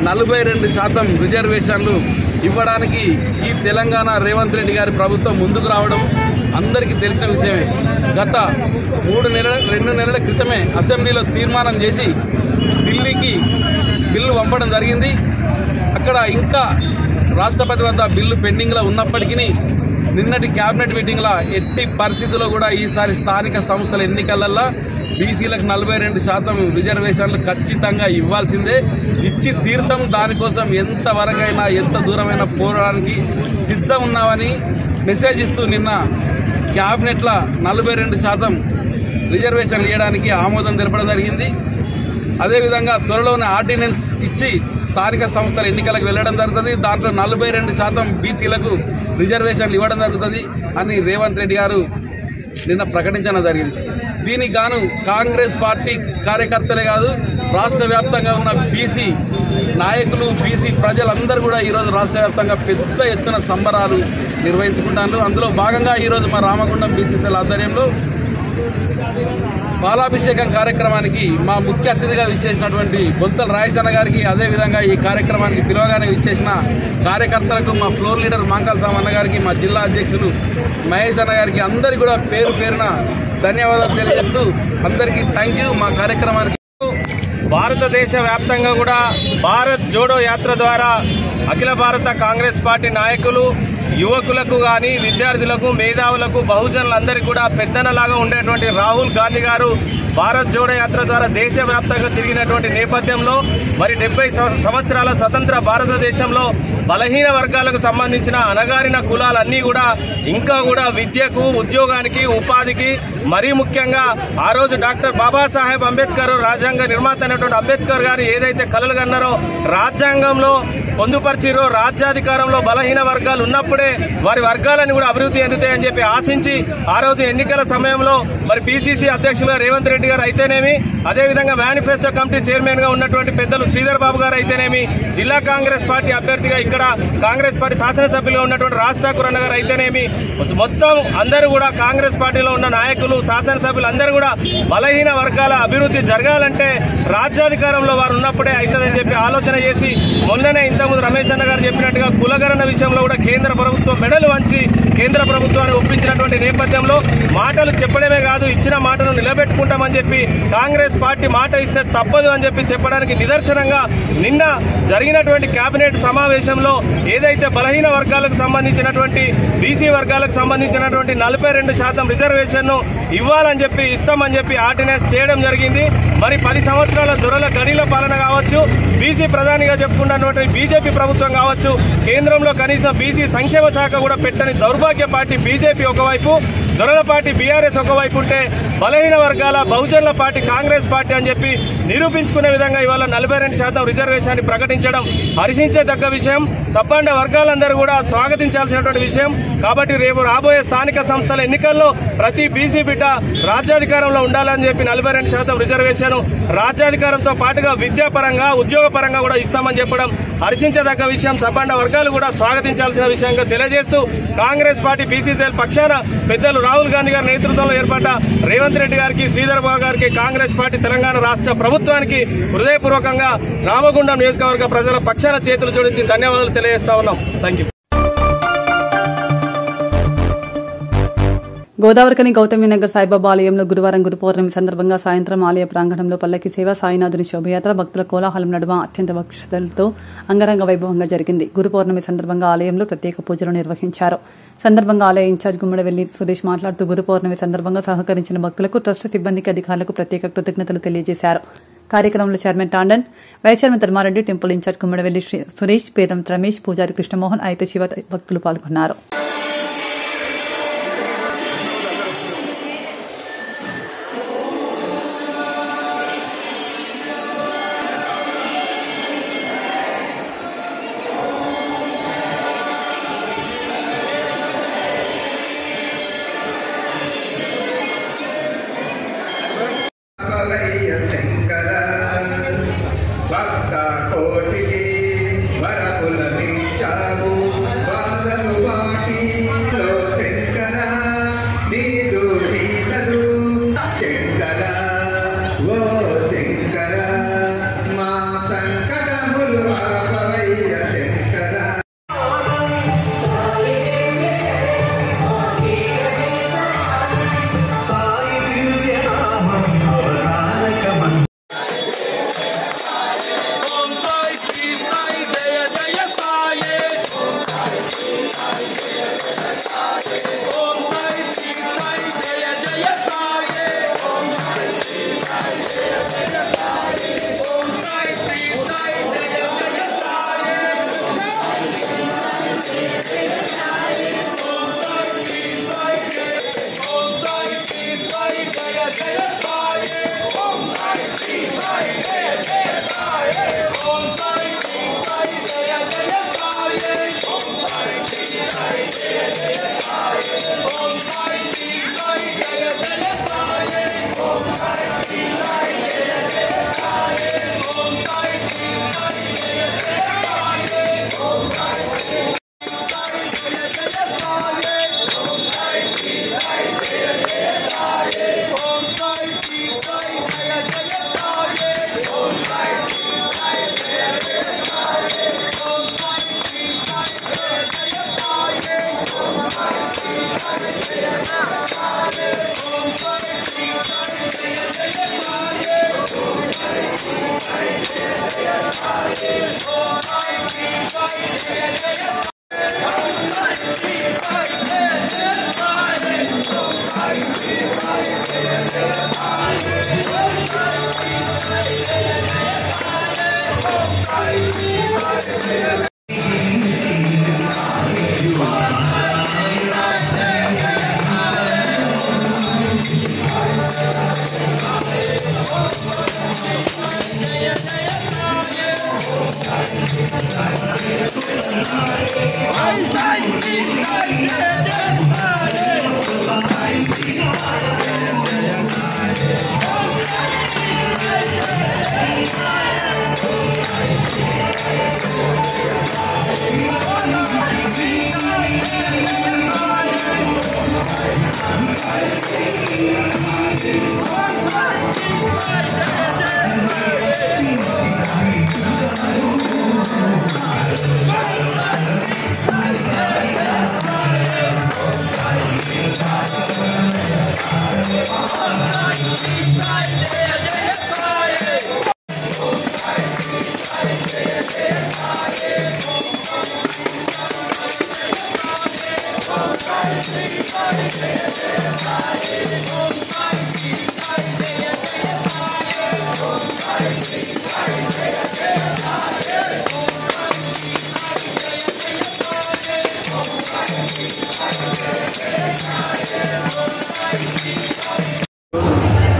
42% రిజర్వేషన్లు ఇవ్వడానికి ఈ తెలంగాణ రేవంత్ రెడ్డి గారి ప్రభుత్వం ముందుకు రావడం అందరికీ తెలిసిన విషయమే. గత 2 నెలల క్రితమే అసెంబ్లీలో తీర్మానం చేసి ఢిల్లీకి బిల్లు పంపడం జరిగింది. అక్కడ ఇంకా రాష్ట్రపతి వద్ద బిల్లు పెండింగ్లో ఉన్నప్పటికీ నిన్నటి క్యాబినెట్ మీటింగ్లో ఎట్టి పరిస్థితుల్లో కూడా ఈసారి స్థానిక సంస్థల ఎన్నికలలో బీసీలకు 42% రిజర్వేషన్లు ఖచ్చితంగా ఇవ్వాల్సిందే, ఇచ్చి తీర్థం. దానికోసం ఎంతవరకైనా ఎంత దూరమైన పోరాడానికి సిద్ధం ఉన్నామని మెసేజ్ ఇస్తూ నిన్న క్యాబినెట్లో 42% రిజర్వేషన్లు ఇవ్వడానికి ఆమోదం తెలపడం జరిగింది. అదేవిధంగా త్వరలోనే ఆర్డినెన్స్ ఇచ్చి స్థానిక సంస్థల ఎన్నికలకు వెళ్లడం జరుగుతుంది. దాంట్లో 42% బీసీలకు రిజర్వేషన్లు ఇవ్వడం జరుగుతుంది అని రేవంత్ రెడ్డి గారు నిన్న ప్రకటించడం జరిగింది. దీనికి గాను కాంగ్రెస్ పార్టీ కార్యకర్తలే కాదు, రాష్ట్ర వ్యాప్తంగా ఉన్న బీసీ నాయకులు, బీసీ ప్రజలందరూ కూడా ఈరోజు రాష్ట్ర వ్యాప్తంగా పెద్ద ఎత్తున సంబరాలు నిర్వహించుకుంటారు. అందులో భాగంగా ఈరోజు మా రామగుండం బీసీసీఎల్ ఆధ్వర్యంలో పాలాభిషేకం కార్యక్రమానికి మా ముఖ్య అతిథిగా విచ్చేసినటువంటి బొంతల రాయచన్న గారికి, అదేవిధంగా ఈ కార్యక్రమానికి పిలవగానే విచ్చేసిన కార్యకర్తలకు, మా ఫ్లోర్ లీడర్ మాంకాల సామన్న గారికి, మా జిల్లా అధ్యక్షులు మహేష్ అన్న గారికి అందరికీ కూడా పేరు పేరున ధన్యవాదాలు తెలియజేస్తూ అందరికీ థ్యాంక్ యూ. మా కార్యక్రమానికి భారతదేశ వ్యాప్తంగా కూడా భారత్ జోడో యాత్ర ద్వారా అఖిల భారత కాంగ్రెస్ పార్టీ నాయకులు, యువకులకు కానీ, విద్యార్థులకు, మేధావులకు, బహుజనులందరికీ కూడా పెద్దనలాగా ఉండేటువంటి రాహుల్ గాంధీ గారు భారత్ జోడో యాత్ర ద్వారా దేశవ్యాప్తంగా తిరిగినటువంటి నేపథ్యంలో మరి 70 సంవత్సరాల స్వతంత్ర భారతదేశంలో బలహీన వర్గాలకు సంబంధించిన అణగారిన కులాలన్నీ కూడా ఇంకా కూడా విద్యకు, ఉద్యోగానికి, ఉపాధికి, మరీ ముఖ్యంగా ఆ రోజు డాక్టర్ బాబాసాహెబ్ అంబేద్కర్ రాజ్యాంగ నిర్మాత అయినటువంటి అంబేద్కర్ గారు ఏదైతే కలలు కన్నారో, రాజ్యాంగంలో పొందుపరిచిరో, రాజ్యాధికారంలో బలహీన వర్గాలు ఉన్నప్పుడే వారి వర్గాలను కూడా అభివృద్ధి చెందుతాయని చెప్పి ఆశించి ఆ రోజు ఎన్నికల సమయంలో మరి పిసిసి అధ్యక్షులుగా రేవంత్ రెడ్డి గారు అయితేనేమి, అదేవిధంగా మేనిఫెస్టో కమిటీ చైర్మన్ గా ఉన్నటువంటి పెద్దలు శ్రీధర్ బాబు గారు అయితేనేమి, జిల్లా కాంగ్రెస్ పార్టీ అభ్యర్థిగా ఇక్కడ కాంగ్రెస్ పార్టీ శాసనసభ్యులుగా ఉన్నటువంటి రాజ్ ఠాకూర్ అన్న గారు అయితేనేమి, మొత్తం అందరూ కూడా కాంగ్రెస్ పార్టీలో ఉన్న నాయకులు, శాసనసభ్యులు అందరూ కూడా బలహీన వర్గాల అభివృద్ధి జరగాలంటే రాజ్యాధికారంలో వారు ఉన్నప్పుడే అవుతుందని చెప్పి ఆలోచన చేసి మొన్ననే ఇంతకుముందు రమేష్ అన్న గారు చెప్పినట్టుగా కులగణన విషయంలో కూడా కేంద్ర ప్రభుత్వం మెడలు వంచి కేంద్ర ప్రభుత్వాన్ని ఒప్పించినటువంటి నేపథ్యంలో మాటలు చెప్పడమే కాదు, ఇచ్చిన మాటను నిలబెట్టుకుంటామని చెప్పి కాంగ్రెస్ పార్టీ మాట ఇస్తే తప్పదు అని చెప్పి చెప్పడానికి నిదర్శనంగా నిన్న జరిగినటువంటి కేబినెట్ సమావేశంలో ఏదైతే బలహీన వర్గాలకు సంబంధించినటువంటి బీసీ వర్గాలకు సంబంధించినటువంటి 42% రిజర్వేషన్ ఇవ్వాలని చెప్పి ఇస్తామని చెప్పి ఆర్డినెన్స్ చేయడం జరిగింది. మరి 10 సంవత్సరాల దొరల గడిల పాలన కావచ్చు, బీసీ ప్రధానిగా చెప్పుకున్నటువంటి బీజేపీ ప్రభుత్వం కావచ్చు, కేంద్రంలో కనీసం బీసీ సంక్షేమ శాఖ కూడా పెట్టని దౌర్భాగ్య పార్టీ బీజేపీ ఒకవైపు, దొరల పార్టీ బీఆర్ఎస్ ఒకవైపు ఉంటే బలహీన వర్గాల బహుజనుల పార్టీ కాంగ్రెస్ పార్టీ అని చెప్పి నిరూపించుకునే విధంగా ఇవాళ 42% రిజర్వేషన్ ప్రకటించడం హర్షించేదగ్గ విషయం, సబ్బండ వర్గాలందరూ కూడా స్వాగతించాల్సినటువంటి విషయం. కాబట్టి రేపు రాబోయే స్థానిక సంస్థల ఎన్నికల్లో ప్రతి బీసీ బిడ్డ రాజ్యాధికారంలో ఉండాలని చెప్పి 42% రిజర్వేషన్ రాజ్యాధికారంతో పాటుగా విద్యాపరంగా, ఉద్యోగపరంగా కూడా ఇస్తామని చెప్పడం హర్షించదగ్గ విషయం, సబ్బండ వర్గాలు కూడా స్వాగతించాల్సిన విషయంగా తెలియజేస్తూ కాంగ్రెస్ పార్టీ బీసీసీఎల్ పక్షాన పెద్దలు రాహుల్ గాంధీ గారి నేతృత్వంలో ఏర్పడ్డ రేవంత్ రెడ్డి గారికి, శ్రీధర్ బాబు గారికి, కాంగ్రెస్ పార్టీ తెలంగాణ రాష్ట్ర ప్రభుత్వానికి హృదయపూర్వకంగా రామగుండం నియోజకవర్గ ప్రజల పక్షాన చేతులు జోడించి ధన్యవాదాలు తెలియజేస్తా ఉన్నాం. Thank you. గోదావరికని గౌతమినగర్ సాయిబాబా ఆలయంలో గురువారం గురు పౌర్ణమి సందర్భంగా సాయంత్రం ఆలయ ప్రాంగణంలో పల్లకి సేవ, సాయినాథుని శోభయాత్ర భక్తుల కోలాహలం నడుమ అత్యంత భక్తి శ్రద్ధలతో అంగరంగ వైభవంగా జరిగింది. గురు పౌర్ణమి సందర్భంగా ఆలయంలో ప్రత్యేక పూజలు నిర్వహించారు. సందర్భంగా ఆలయ ఇన్ఛార్జ్ గుమ్మడవెల్లి సురేష్ మాట్లాడుతూ గురు పౌర్ణమి సందర్భంగా సహకరించిన భక్తులకు, ట్రస్ట్ సిబ్బందికి, అధికారులకు ప్రత్యేక కృతజ్ఞతలు తెలియజేశారు. కార్యక్రమంలో chairman Tandon, vice chairman Dharmareddy, temple incharge Gummadavelli Suresh, Peram Ramesh, పూజారి కృష్ణమోహన్, అయితే శివ భక్తులు పాల్గొన్నారు. శంకర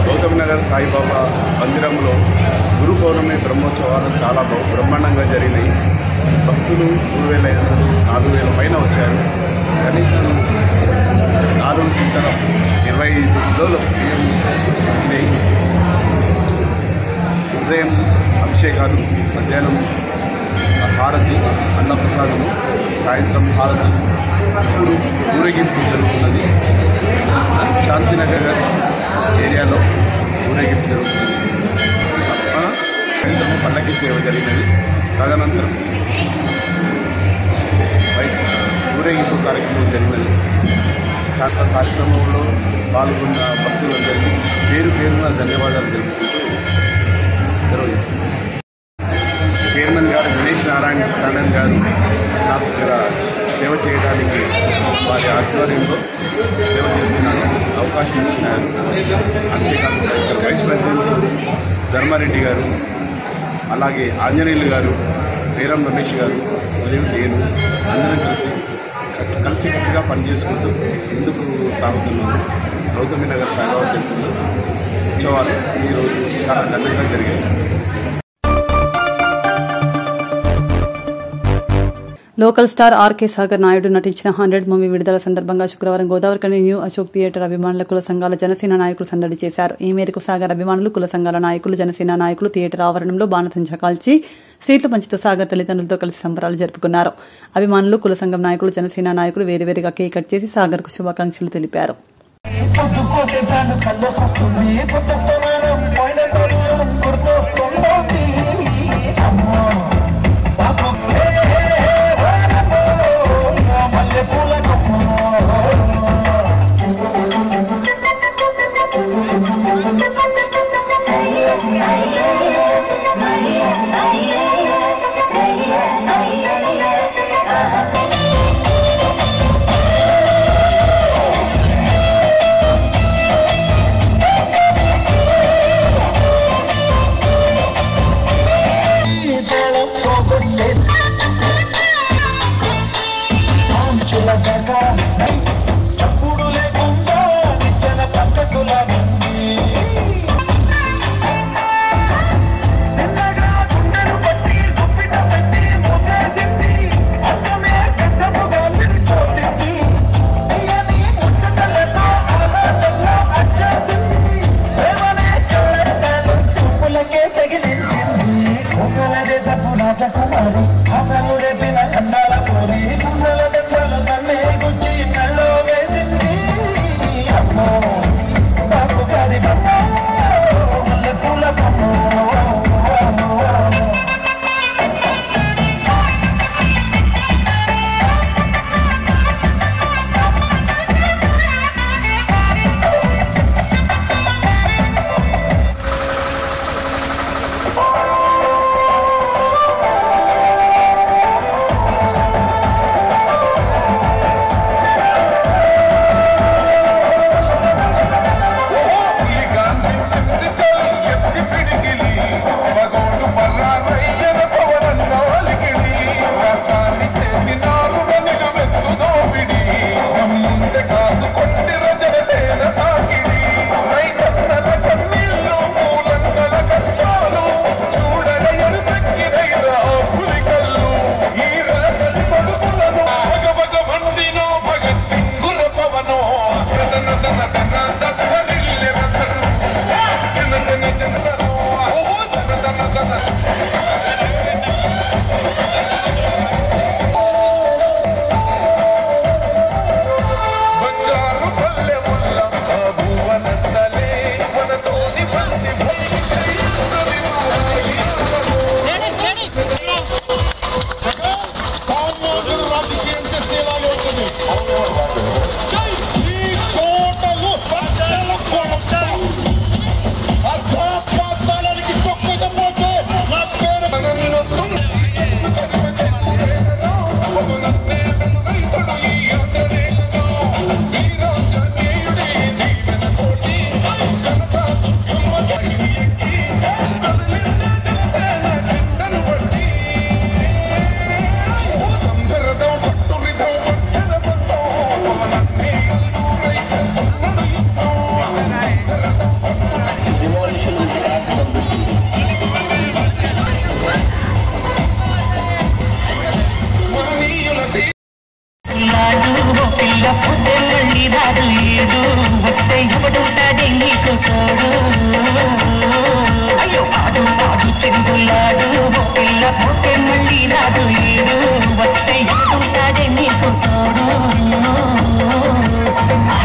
గౌతమ్ నగర్ సాయిబాబా మందిరంలో గురు పౌర్ణమి బ్రహ్మోత్సవాలు చాలా బ్రహ్మాండంగా జరిగినాయి. భక్తులు 3,500 4,000 పైన వచ్చారు. కనీసం 4 కింటాల 25 కిలోల బియ్యం తిన్నాయి. ఉదయం అభిషేకాలు, మధ్యాహ్నం హారతి, అన్నప్రసాదము, సాయంత్రం హారతి. ఇప్పుడు ఊరేగింపు జరుగుతున్నది. శాంతినగర్ ఏరియాలో ఊరేగింపు జరుగుతుంది. సాయంత్రం పల్లకి సేవ జరిగినది. తదనంతరం ఊరేగింపు కార్యక్రమం జరిగినది. కార్యక్రమంలో పాల్గొన్న భక్తులందరికీ పేరు పేరున ధన్యవాదాలు తెలుపుకుంటూ సెలవు తీసుకుంటున్నాను. చైర్మన్ గారు గణేష్ నారాయణ గారు నాకు ఇక్కడ సేవ చేయడానికి వారి ఆధ్వర్యంలో సేవ చేస్తున్నాను అవకాశం ఇచ్చినారు. అంతేకాకుండా ఇక్కడ వైస్ ప్రెసిడెంట్ ధర్మారెడ్డి గారు, అలాగే ఆంజనేయులు గారు, వీరం రమేష్ గారు మరియు నేను అందరం కలిసికట్టుగా పనిచేసుకుంటూ ముందుకు సాగుతున్నాము. గౌతమి నగర్ సాయిబాబా టెంపుల్ ఉత్సవాలు ఈరోజు చాలా ఘనంగా జరిగాయి. లోకల్ స్టార్ ఆర్కే సాగర్ నాయుడు నటించిన 100 మూవీ విడుదల సందర్భంగా శుక్రవారం గోదావరికని న్యూ అశోక్ థియేటర్ అభిమానుల కుల సంఘాల జనసేన నాయకులు సందడి చేశారు. ఈ మేరకు సాగర్ అభిమానులు, కుల సంఘాల నాయకులు, జనసేన నాయకులు థియేటర్ ఆవరణంలో బాణసంచా కాల్చి సీట్లు పంచుతూ సాగర్ తల్లిదండ్రులతో కలిసి సంబరాలు జరుపుకున్నారు. అభిమానులు, కుల సంఘం నాయకులు, జనసేన నాయకులు వేరువేరుగా కేక్ కట్ చేసి సాగర్ కు శుభాకాంక్షలు తెలిపారు.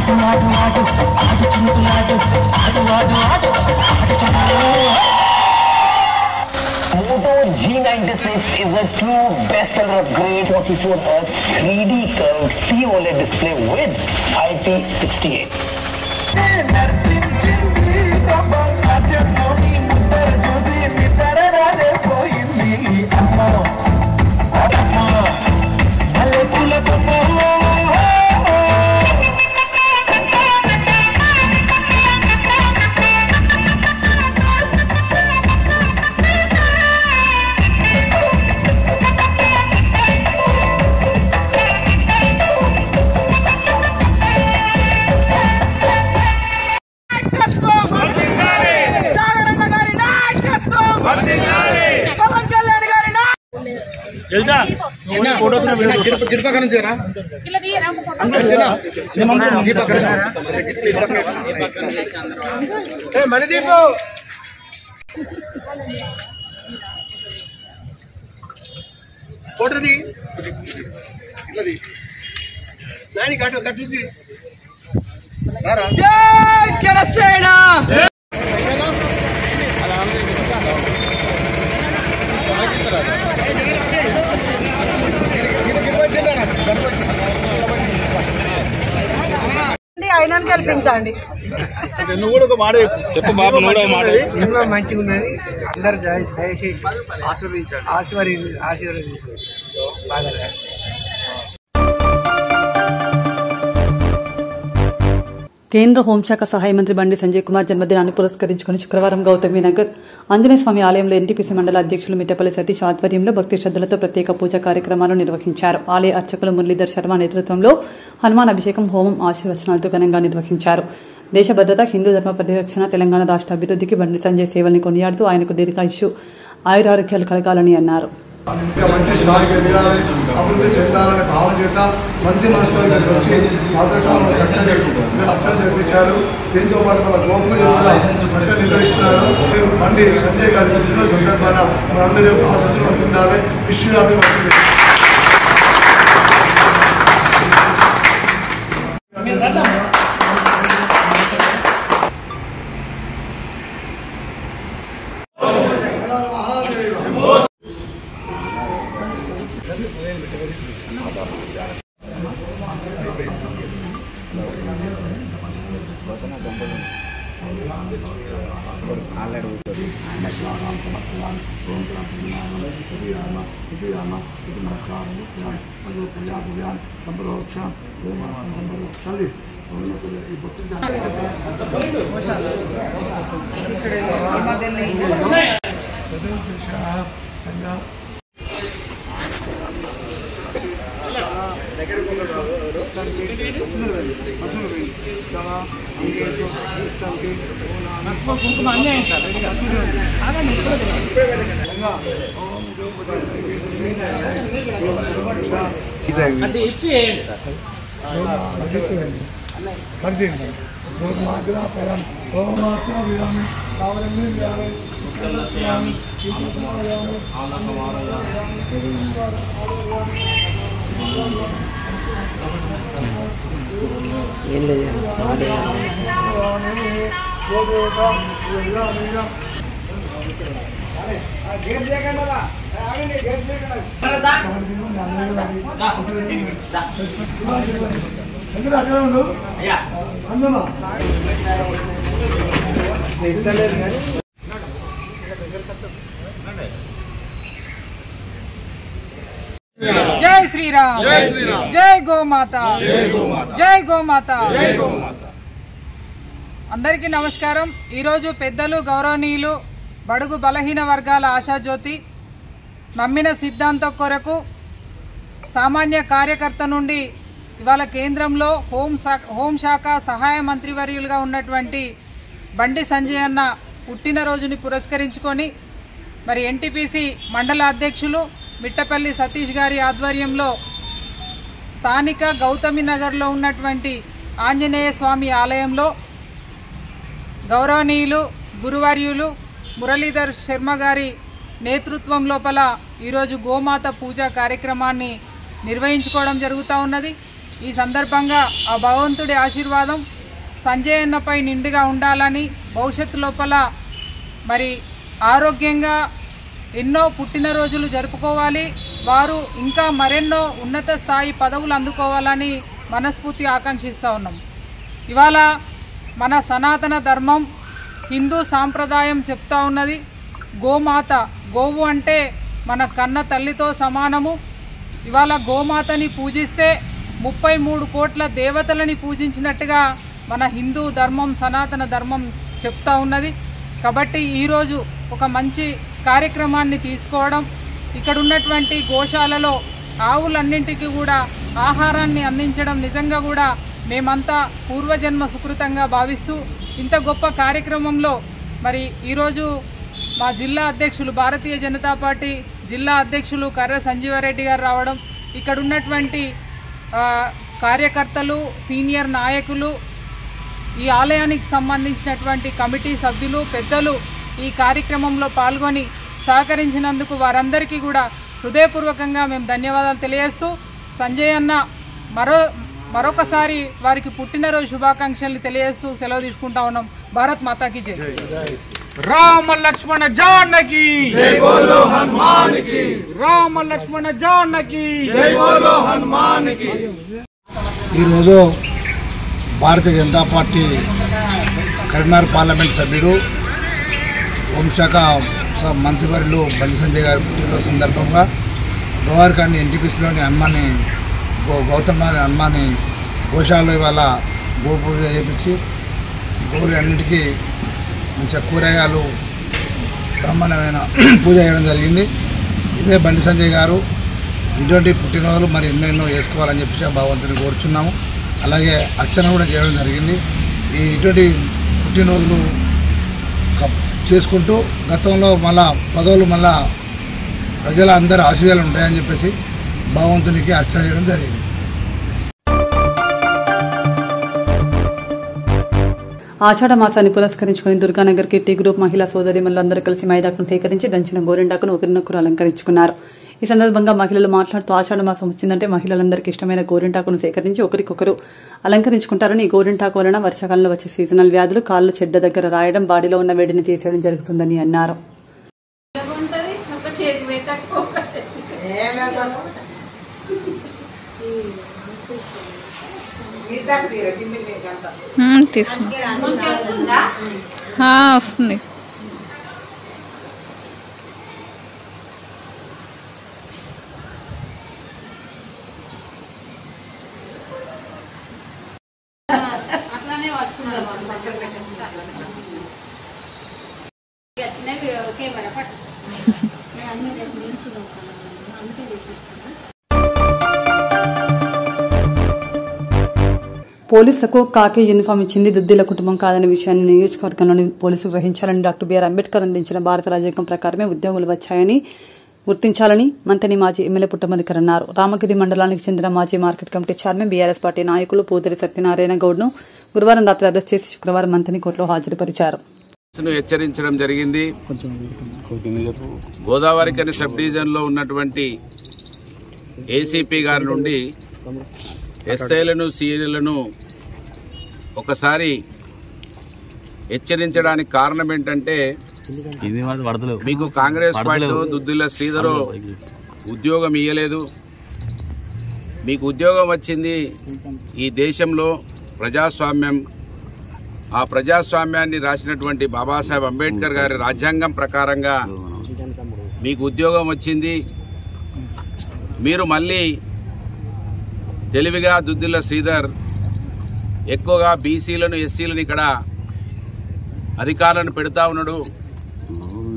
Moto G96 is a true bestseller of grade 44 Hz 3D curved TOLED display with IP68. Manideep ఫోటోది జై జనసేన ఆయన గెలిపించండి. నువ్వు కూడా ఒక మాట చెప్పు బాబు. సినిమా మంచిగా ఉన్నది, అందరు దయచేసి ఆశీర్వదించారు. బాగా కేంద్ర హోంశాఖ సహాయ మంత్రి బండి సంజయ్ కుమార్ జన్మదినాన్ని పురస్కరించుకుని శుక్రవారం గౌతమి నగర్ ఆంజనేయ స్వామి ఆలయంలో ఎన్టీపీసీ మండల అధ్యక్షులు మిట్టపల్లి సతీష్ ఆధ్వర్యంలో భక్తి శ్రద్ధలతో ప్రత్యేక పూజా కార్యక్రమాలు నిర్వహించారు. ఆలయ అర్చకులు మురళీధర్ శర్మ నేతృత్వంలో హనుమాన్ అభిషేకం, హోమం, ఆశీర్వచనాలతో ఘనంగా నిర్వహించారు. దేశ భద్రత, హిందూ ధర్మ పరిరక్షణ, తెలంగాణ రాష్ట్ర అభివృద్ధికి బండి సంజయ్ సేవల్ని కొనియాడుతూ ఆయనకు దీర్ఘాయుష్యు, ఆయురారోగ్యాలు కలగాలని అన్నారు. మంచి స్థాయికి ఎదగాలి, అభివృద్ధి చెందాలనే భావన చేత మంచి మనసులో వచ్చి మాతృకాలంలో చక్కగా అర్చన చేయించారు. దీంతో పాటు మన గోపూజ కూడా చక్కగా నిర్వహిస్తున్నారు. బండి సంజయ్ గారి పుట్టినరోజు సందర్భాన మనందరి యొక్క ఆశీస్సులు అందుకుంటారు. విశ్వవ్యాపి జై శ్రీరామ్, జై గోమాత, జై గోమాత. అందరికీ నమస్కారం. ఈరోజు పెద్దలు, గౌరవనీయులు, బడుగు బలహీన వర్గాల ఆశాజ్యోతి, నమ్మిన సిద్ధాంతం కొరకు సామాన్య కార్యకర్త నుండి ఇవాళ కేంద్రంలో హోంశాఖ సహాయ మంత్రివర్యులుగా ఉన్నటువంటి బండి సంజయ్ అన్న పుట్టినరోజుని పురస్కరించుకొని మరి ఎన్టీపీసీ మండల అధ్యక్షులు మిట్టపల్లి సతీష్ గారి ఆధ్వర్యంలో స్థానిక గౌతమి నగర్లో ఉన్నటువంటి ఆంజనేయ స్వామి ఆలయంలో గౌరవనీయులు గురువర్యులు మురళీధర్ శర్మ గారి నేతృత్వం లోపల ఈరోజు గోమాత పూజా కార్యక్రమాన్ని నిర్వహించుకోవడం జరుగుతూ ఉన్నది. ఈ సందర్భంగా ఆ భగవంతుడి ఆశీర్వాదం సంజయ్ అన్నపై నిండుగా ఉండాలని, భవిష్యత్తు లోపల మరి ఆరోగ్యంగా ఎన్నో పుట్టినరోజులు జరుపుకోవాలి, వారు ఇంకా మరెన్నో ఉన్నత స్థాయి పదవులు అందుకోవాలని మనస్ఫూర్తి ఆకాంక్షిస్తూ ఉన్నాం. ఇవాళ మన సనాతన ధర్మం హిందూ సాంప్రదాయం చెప్తా ఉన్నది, గోమాత, గోవు అంటే మన కన్న తల్లితో సమానము. ఇవాళ గోమాతని పూజిస్తే 33 కోట్ల దేవతలని పూజించినట్టుగా మన హిందూ ధర్మం, సనాతన ధర్మం చెప్తా ఉన్నది. కాబట్టి ఈరోజు ఒక మంచి కార్యక్రమాన్ని తీసుకోవడం, ఇక్కడ ఉన్నటువంటి గోశాలలో ఆవులన్నింటికి కూడా ఆహారాన్ని అందించడం నిజంగా కూడా మేమంతా పూర్వజన్మ సుకృతంగా భావిస్తూ ఇంత గొప్ప కార్యక్రమంలో మరి ఈరోజు మా జిల్లా అధ్యక్షులు, భారతీయ జనతా పార్టీ జిల్లా అధ్యక్షులు కర్ర సంజీవారెడ్డి గారు రావడం, ఇక్కడ ఉన్నటువంటి కార్యకర్తలు, సీనియర్ నాయకులు, ఈ ఆలయానికి సంబంధించినటువంటి కమిటీ సభ్యులు, పెద్దలు ఈ కార్యక్రమంలో పాల్గొని సహకరించినందుకు వారందరికీ కూడా హృదయపూర్వకంగా మేము ధన్యవాదాలు తెలియజేస్తూ, సంజయ్ అన్న మరొకసారి వారికి పుట్టినరోజు శుభాకాంక్షలు తెలియజేస్తూ సెలవు తీసుకుంటా ఉన్నాం. భారత్ మాతాకి జై. రామ లక్ష్మణ జానకి జై బోలో హనుమాన్ కి. రామ లక్ష్మణ జానకి జై బోలో హనుమాన్ కి. ఈరోజు భారతీయ జనతా పార్టీ కరీంనగర్ పార్లమెంట్ సభ్యుడు, హోంశాఖ మంత్రివర్యులు బండి సంజయ్ గారి పుట్టినరోజు సందర్భంగా గోవారికాన్ని ఎన్టీపీసీలోని హనుమాన్ని గౌతమ్ గారి హనుమాన్ని గోశాలలో ఇవాళ గోపూజ చేయించి గోరి అన్నింటికీ మంచిగా కూరగాయలు బ్రహ్మాండమైన పూజ చేయడం జరిగింది. ఇదే బండి సంజయ్ గారు ఇటువంటి పుట్టినరోజులు మరి ఎన్నెన్నో వేసుకోవాలని చెప్పి భగవంతుని కోరుచున్నాము. అలాగే అర్చన కూడా చేయడం జరిగింది. ఇటువంటి పుట్టినరోజులు చేసుకుంటూ గతంలో మళ్ళా పదవులు మళ్ళా ప్రజల అందరి ఆశీర్వాదాలు ఉంటాయని చెప్పేసి భగవంతునికి అర్చన చేయడం జరిగింది. ఆషాఢ మాసాన్ని పురస్కరించుకుని దుర్గానగర్ కి టీ గ్రూప్ మహిళా సోదరిమణులు అందరూ కలిసి మైదాకును సేకరించి దంచిన గోరింటాకును ఒకరినొకరు అలంకరించుకున్నారు. ఈ సందర్భంగా మహిళలు మాట్లాడుతూ ఆషాఢ మాసం వచ్చిందంటే మహిళలందరికీ ఇష్టమైన గోరింటాకును సేకరించి ఒకరికొకరు అలంకరించుకుంటారని, ఈ గోరింటాకు వలన వర్షాకాలంలో వచ్చే సీజనల్ వ్యాధులు, కాళ్ళు చెడ్డ దగ్గర రాయడం, బాడీలో ఉన్న వేడిని తీసేయడం జరుగుతుందని అన్నారు. వస్తుంది. అట్లానే వస్తున్నారు పోలీసులకు కాకి యూనిఫామ్ ఇచ్చింది దుద్దిల కుటుంబం కాదనే విషయాన్ని నియోజకవర్గంలోని పోలీసులు గ్రహించాలని, డాక్టర్ బిఆర్ అంబేద్కర్ అందించిన భారత రాజ్యాంగం ప్రకారమే ఉద్యోగులు వచ్చాయని గుర్తించాలని మంతని మాజీ ఎమ్మెల్యే పుట్టమధికర్ అన్నారు. రామగిరి మండలానికి చెందిన మాజీ market committee chairman, BRS party నాయకులు పూదరి సత్యనారాయణ గౌడ్ను గురువారం రాత్రి అరెస్ట్ చేసి శుక్రవారం మంతని కోర్టులో హాజరుపరిచారు. హెచ్చరించడం జరిగింది. గోదావరికని సబ్ డివిజన్ లో ఉన్నటువంటి ఏసీపీ గారి నుండి ఎస్ఐలను, సిఐలను ఒకసారి హెచ్చరించడానికి కారణం ఏంటంటే, మీకు కాంగ్రెస్ పార్టీ దుద్దిల్ల శ్రీధర్ ఉద్యోగం ఇయ్యలేదు. మీకు ఉద్యోగం వచ్చింది ఈ దేశంలో ప్రజాస్వామ్యం, ఆ ప్రజాస్వామ్యాన్ని రాసినటువంటి బాబాసాహెబ్ అంబేద్కర్ గారి రాజ్యాంగం ప్రకారంగా మీకు ఉద్యోగం వచ్చింది. మీరు మళ్ళీ తెలివిగా దుద్దిల్ల శ్రీధర్ ఎక్కువగా బీసీలను, ఎస్సీలను ఇక్కడ అధికారులను పెడతా ఉన్నాడు.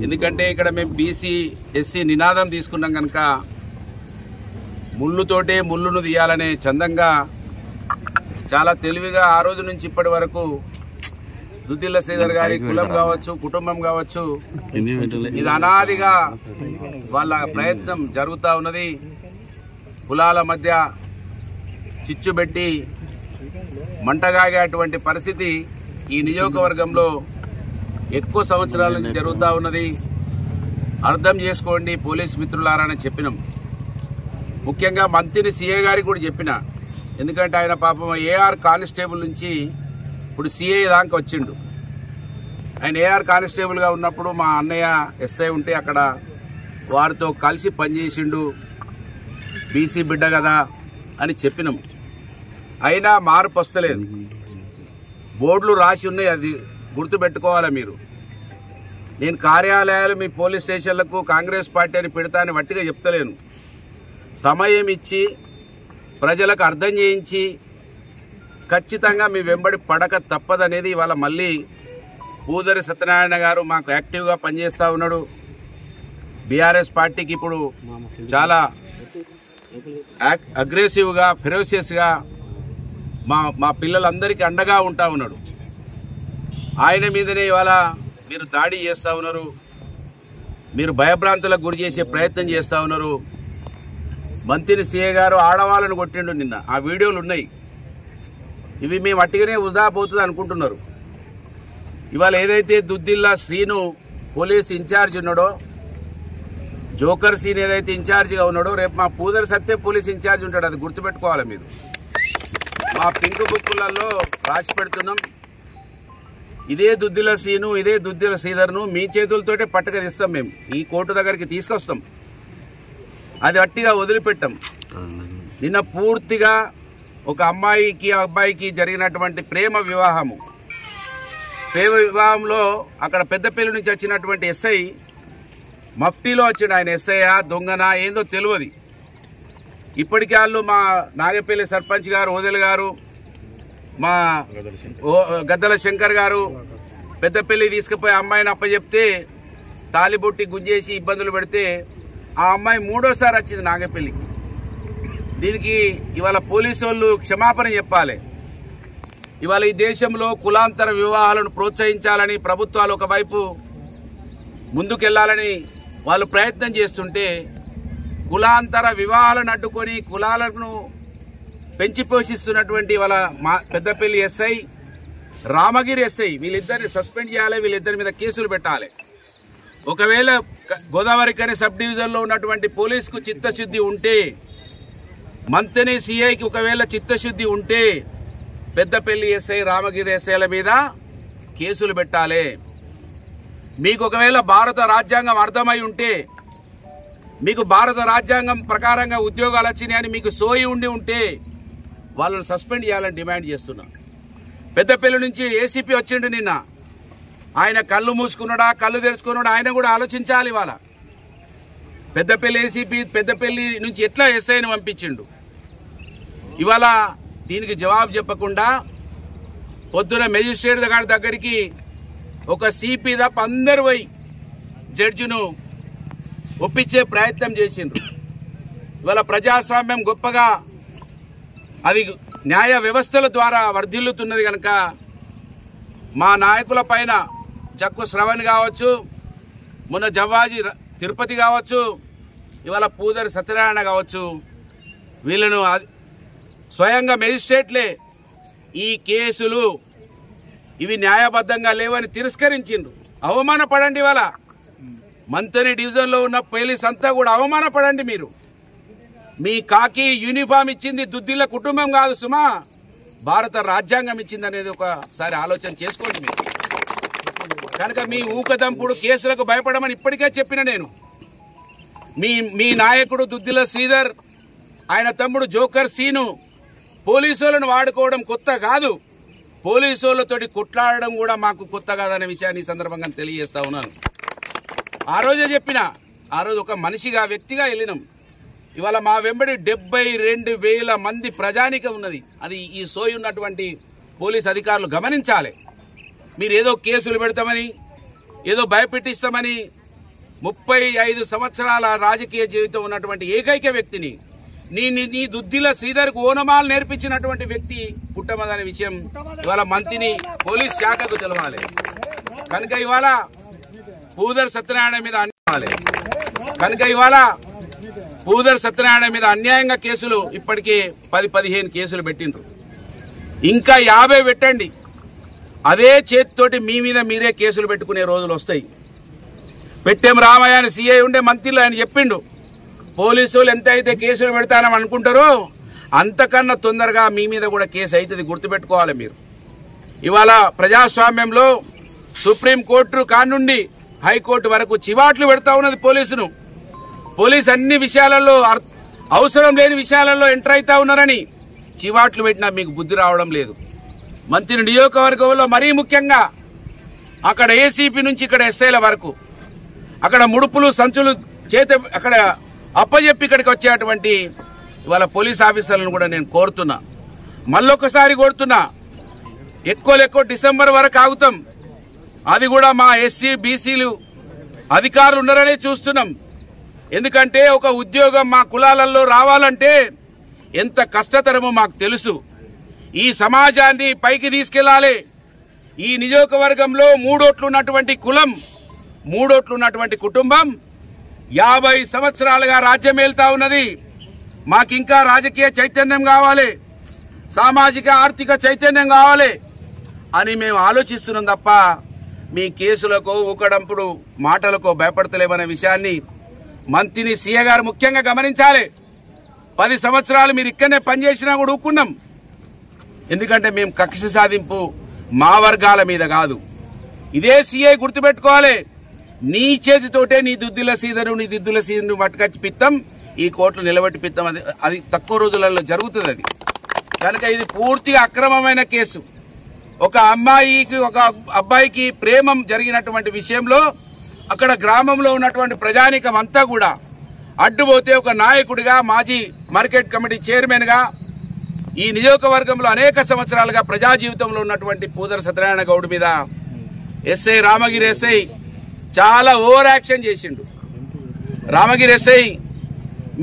ఎందుకంటే ఇక్కడ మేము బీసీ, ఎస్సీ నినాదం తీసుకున్నాం కనుక ముళ్ళుతోటే ముళ్ళును తీయాలనే చందంగా చాలా తెలివిగా ఆ రోజు నుంచి ఇప్పటి వరకు దుద్దిల్ల శ్రీధర్ గారి కులం కావచ్చు, కుటుంబం కావచ్చు, ఇది అనాదిగా వాళ్ళ ప్రయత్నం జరుగుతూ ఉన్నది. కులాల మధ్య చిచ్చుబెట్టి మంటగాగేటువంటి పరిస్థితి ఈ నియోజకవర్గంలో ఎక్కువ సంవత్సరాల నుంచి జరుగుతూ ఉన్నది. అర్థం చేసుకోండి పోలీస్ మిత్రులారని చెప్పినాం. ముఖ్యంగా మంత్రి సీఏ గారికి కూడా చెప్పిన, ఎందుకంటే ఆయన పాపం ఏఆర్ కానిస్టేబుల్ నుంచి ఇప్పుడు సిఐ దాకా వచ్చిండు. ఆయన ఏఆర్ కానిస్టేబుల్గా ఉన్నప్పుడు మా అన్నయ్య ఎస్ఐ ఉంటే అక్కడ వారితో కలిసి పనిచేసిండు, బీసీ బిడ్డ కదా అని చెప్పినాం. అయినా మార్పు వస్తలేదు. బోర్డులు రాసి ఉన్నాయి, అది గుర్తుపెట్టుకోవాలా మీరు. నేను కార్యాలయాలు మీ పోలీస్ స్టేషన్లకు కాంగ్రెస్ పార్టీ అని పెడతా అని వట్టిగా చెప్తలేను. సమయం ఇచ్చి ప్రజలకు అర్థం చేయించి ఖచ్చితంగా మీ వెంబడి పడక తప్పదనేది ఇవాళ మళ్ళీ పూదరి సత్యనారాయణ గారు మాకు యాక్టివ్గా పనిచేస్తూ ఉన్నాడు. బీఆర్ఎస్ పార్టీకి ఇప్పుడు చాలా అగ్రెసివ్గా ఫెరోసియస్గా మా పిల్లలందరికీ అండగా ఉంటా ఉన్నాడు. ఆయన మీదనే ఇవాళ మీరు దాడి చేస్తూ ఉన్నారు, మీరు భయభ్రాంతులకు గురి చేసే ప్రయత్నం చేస్తూ ఉన్నారు. మంత్రి సీఏ గారు ఆడవాళ్ళను కొట్టిండు నిన్న, ఆ వీడియోలు ఉన్నాయి. ఇవి మేము అట్టిగానే వృధా పోతుంది అనుకుంటున్నారు. ఇవాళ ఏదైతే దుద్దిల్లా శ్రీను పోలీస్ ఇన్ఛార్జ్ ఉన్నాడో, జోకర్ సీన్ ఏదైతే ఇన్ఛార్జిగా ఉన్నాడో, రేపు మా పూదరి సత్తే పోలీస్ ఇన్ఛార్జ్ ఉంటాడు. అది గుర్తుపెట్టుకోవాలి మీరు. మా పింక్ బుక్కులలో రాసి పెడుతున్నాం. ఇదే దుద్దిల సీను, ఇదే దుద్దిల శ్రీధర్ను మీ చేతులతోటే పట్టుక తీస్తాం. మేము ఈ కోర్టు దగ్గరికి తీసుకొస్తాం. అది అట్టిగా వదిలిపెట్టాం. నిన్న పూర్తిగా ఒక అమ్మాయికి అబ్బాయికి జరిగినటువంటి ప్రేమ వివాహము. ప్రేమ వివాహంలో అక్కడ పెద్దపల్లి నుంచి వచ్చినటువంటి ఎస్ఐ మఫ్టీలో వచ్చాడు. ఆయన ఎస్ఐయా దొంగనా ఏందో తెలియదు. ఇప్పటికే వాళ్ళు మా నాగపల్లి సర్పంచ్ గారు, ఓదెల గారు, మా గద్దల శంకర్ గారు పెద్దపల్లి తీసుకుపోయి అమ్మాయిని అప్పచెప్తే తాలిబొట్టి గుంజేసి ఇబ్బందులు పెడితే ఆ అమ్మాయి మూడోసారి వచ్చింది నాగపల్లికి. దీనికి ఇవాళ పోలీసు వాళ్ళు క్షమాపణ చెప్పాలి. ఇవాళ ఈ దేశంలో కులాంతర వివాహాలను ప్రోత్సహించాలని ప్రభుత్వాలు ఒకవైపు ముందుకెళ్లాలని వాళ్ళు ప్రయత్నం చేస్తుంటే, కులాంతర వివాహాలను అడ్డుకొని కులాలను పెంచి పోషిస్తున్నటువంటి వాళ్ళ పెద్దపల్లి ఎస్ఐ, రామగిరి ఎస్ఐ, వీళ్ళిద్దరిని సస్పెండ్ చేయాలి, వీళ్ళిద్దరి మీద కేసులు పెట్టాలి. ఒకవేళ గోదావరికని సబ్ డివిజన్లో ఉన్నటువంటి పోలీసుకు చిత్తశుద్ధి ఉంటే, మంత్రి సిఐకి ఒకవేళ చిత్తశుద్ధి ఉంటే పెద్దపల్లి ఎస్ఐ, రామగిరి ఎస్ఐల మీద కేసులు పెట్టాలి. మీకు ఒకవేళ భారత రాజ్యాంగం అర్థమై ఉంటే, మీకు భారత రాజ్యాంగం ప్రకారంగా ఉద్యోగాలు వచ్చినాయని మీకు సోయి ఉంటే వాళ్ళని సస్పెండ్ చేయాలని డిమాండ్ చేస్తున్నా. పెద్దపల్లి నుంచి ఏసీపీ వచ్చిండు నిన్న. ఆయన కళ్ళు మూసుకున్నాడా కళ్ళు తెరుచుకున్నాడా ఆయన కూడా ఆలోచించాలి. ఇవాళ పెద్దపల్లి ఏసీపీ పెద్దపల్లి నుంచి ఎట్లా ఎస్ఐని పంపించిండు. ఇవాళ దీనికి జవాబు చెప్పకుండా పొద్దున మెజిస్ట్రేట్ గారి దగ్గరికి ఒక సిపి తప్ప అందరు పోయి జడ్జిను ఒప్పించే ప్రయత్నం చేసిండ్రు. ఇవాళ ప్రజాస్వామ్యం గొప్పగా అది న్యాయ వ్యవస్థల ద్వారా వర్ధిల్లుతున్నది కనుక మా నాయకుల పైన జక్కు శ్రవణ్ కావచ్చు, మొన్న జవ్వాజీ తిరుపతి కావచ్చు, ఇవాళ పూదరి సత్యనారాయణ కావచ్చు, వీళ్ళను స్వయంగా మెజిస్ట్రేట్లే ఈ కేసులు ఇవి న్యాయబద్ధంగా లేవని తిరస్కరించిండ్రు. అవమానపడండి. ఇవాళ మంత్రి డివిజన్లో ఉన్న పోలీస్ అంతా కూడా అవమానపడండి. మీరు మీ కాకి యూనిఫామ్ ఇచ్చింది దుద్దిల్ల కుటుంబం కాదు సుమా, భారత రాజ్యాంగం ఇచ్చింది అనేది ఒకసారి ఆలోచన చేసుకోండి మీరు. కనుక మీ ఊకదంపుడు కేసులకు భయపడమని ఇప్పటికే చెప్పిన నేను. మీ నాయకుడు దుద్దిల్ల శ్రీధర్, ఆయన తమ్ముడు జోకర్ సీను పోలీసులను వాడుకోవడం కొత్త కాదు, పోలీసులతోటి కొట్లాడడం కూడా మాకు కొత్త కాదనే విషయాన్ని ఈ సందర్భంగా తెలియజేస్తా ఉన్నాను. ఆ రోజే చెప్పిన, ఆ రోజు ఒక మనిషిగా వ్యక్తిగా వెళ్ళినాం. ఇవాళ మా వెంబడి 72,000 మంది ప్రజానికం ఉన్నది. అది ఈ సోయి ఉన్నటువంటి పోలీస్ అధికారులు గమనించాలి. మీరు ఏదో కేసులు పెడతామని, ఏదో భయపెట్టిస్తామని 35 సంవత్సరాల రాజకీయ జీవితం ఉన్నటువంటి ఏకైక వ్యక్తిని, నీ దుద్దిల శ్రీధర్కు ఓనమాలు నేర్పించినటువంటి వ్యక్తి పుట్టమదనే విషయం ఇవాళ మంత్రిని పోలీస్ శాఖకు తెలవాలి. కనుక ఇవాళ పూదరి సత్యనారాయణ మీద అన్యాయంగా కేసులు ఇప్పటికే 10-15 కేసులు పెట్టిండ్రు. ఇంకా 50 పెట్టండి. అదే చేతితోటి మీ మీద మీరే కేసులు పెట్టుకునే రోజులు వస్తాయి. పెట్టేం రామయ్య అని సీఐ ఉండే మంత్రిలో ఆయన చెప్పిండు, పోలీసులు ఎంత అయితే కేసులు పెడతానని అనుకుంటారో అంతకన్నా తొందరగా మీ మీద కూడా కేసు అవుతుంది, గుర్తుపెట్టుకోవాలి మీరు. ఇవాళ ప్రజాస్వామ్యంలో సుప్రీంకోర్టు కానుండి హైకోర్టు వరకు చివాట్లు పెడతా ఉన్నది పోలీసును. పోలీసు అన్ని విషయాలలో అవసరం లేని విషయాలలో ఎంటర్ అవుతా ఉన్నారని చివాట్లు పెట్టినా మీకు బుద్ధి రావడం లేదు. మంత్రి నియోజకవర్గంలో మరీ ముఖ్యంగా అక్కడ ఏసీపీ నుంచి ఇక్కడ ఎస్ఐల వరకు అక్కడ ముడుపులు సంచులు చేత అక్కడ అప్పజెప్పి ఇక్కడికి వచ్చేటువంటి ఇవాళ పోలీస్ ఆఫీసర్లను కూడా నేను కోరుతున్నా, మళ్ళొకసారి కోరుతున్నా, ఎక్కువ డిసెంబర్ వరకు ఆగుతాం. అది కూడా మా ఎస్సీ బీసీలు అధికారులు ఉన్నారనే చూస్తున్నాం. ఎందుకంటే ఒక ఉద్యోగం మా కులాలలో రావాలంటే ఎంత కష్టతరమో మాకు తెలుసు. ఈ సమాజాన్ని పైకి తీసుకెళ్లాలి. ఈ నియోజకవర్గంలో 3 ఓట్లు ఉన్నటువంటి కులం, 3 ఓట్లు ఉన్నటువంటి కుటుంబం 50 సంవత్సరాలుగా రాజ్యం ఏళ్తా ఉన్నది. మాకింకా రాజకీయ చైతన్యం కావాలి, సామాజిక ఆర్థిక చైతన్యం కావాలి అని మేము ఆలోచిస్తున్నాం తప్ప మీ కేసులకు ఊకడంపుడు మాటలకు భయపడతలేమనే విషయాన్ని మంత్రిని సీఏ గారు ముఖ్యంగా గమనించాలి. 10 సంవత్సరాలు మీరు ఇక్కడనే పనిచేసినా కూడా ఊకున్నాం. ఎందుకంటే మేము కక్ష సాధింపు మా వర్గాల మీద కాదు. ఇదే సీఐ గుర్తుపెట్టుకోవాలి, నీ చేతితోటే నీ దుద్దుల సీదను మట్టుకొచ్చి పిత్తం ఈ కోర్టులు నిలబెట్టి పిత్తం అది తక్కువ రోజులలో జరుగుతుంది. అది కనుక ఇది పూర్తిగా అక్రమమైన కేసు. ఒక అమ్మాయికి ఒక అబ్బాయికి ప్రేమం జరిగినటువంటి విషయంలో అక్కడ గ్రామంలో ఉన్నటువంటి ప్రజానీకం అంతా కూడా అడ్డుపోతే ఒక నాయకుడిగా మాజీ మార్కెట్ కమిటీ చైర్మన్ గా ఈ నియోజకవర్గంలో అనేక సంవత్సరాలుగా ప్రజా జీవితంలో ఉన్నటువంటి పూదర సత్యనారాయణ గౌడ్ మీద ఎస్ఐ రామగిరి ఎస్ఐ చాలా ఓవర్ యాక్షన్ చేసిండు. రామగిరి ఎస్ఐ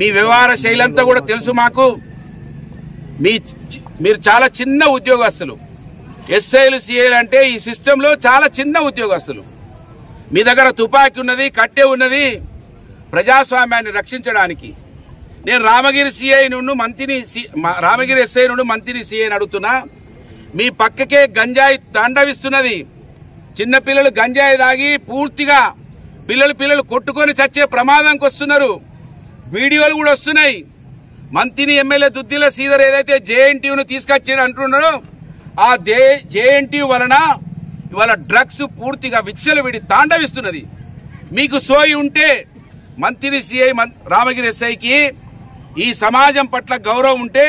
మీ వ్యవహార శైలంతా కూడా తెలుసు మాకు. మీరు చాలా చిన్న ఉద్యోగస్తులు. ఎస్ఐలు సిఐలు అంటే ఈ సిస్టంలో చాలా చిన్న ఉద్యోగస్తులు. మీ దగ్గర తుపాకీ ఉన్నది, కట్టె ఉన్నది ప్రజాస్వామ్యాన్ని రక్షించడానికి. నేను రామగిరి సిఐ నుండి రామగిరి ఎస్ఐ నుండి మంత్రిని సిఐని అడుగుతున్నా, మీ పక్కకే గంజాయి తాండవిస్తున్నది. చిన్నపిల్లలు గంజాయి దాగి పూర్తిగా పిల్లలు కొట్టుకొని చచ్చే ప్రమాదంకి వస్తున్నారు. వీడియోలు కూడా వస్తున్నాయి. మంత్రిని ఎమ్మెల్యే దుద్దిల శ్రీధర్ ఏదైతే జేఎన్టీయూను తీసుకొచ్చాడు అంటున్నారో ఆ జేఎన్టీయూ వలన ఇవాళ డ్రగ్స్ పూర్తిగా విచ్చలవిడి తాండవిస్తున్నది. మీకు సోయి ఉంటే మంత్రి సిఐ రామగిరి ఎస్ఐకి ఈ సమాజం పట్ల గౌరవం ఉంటే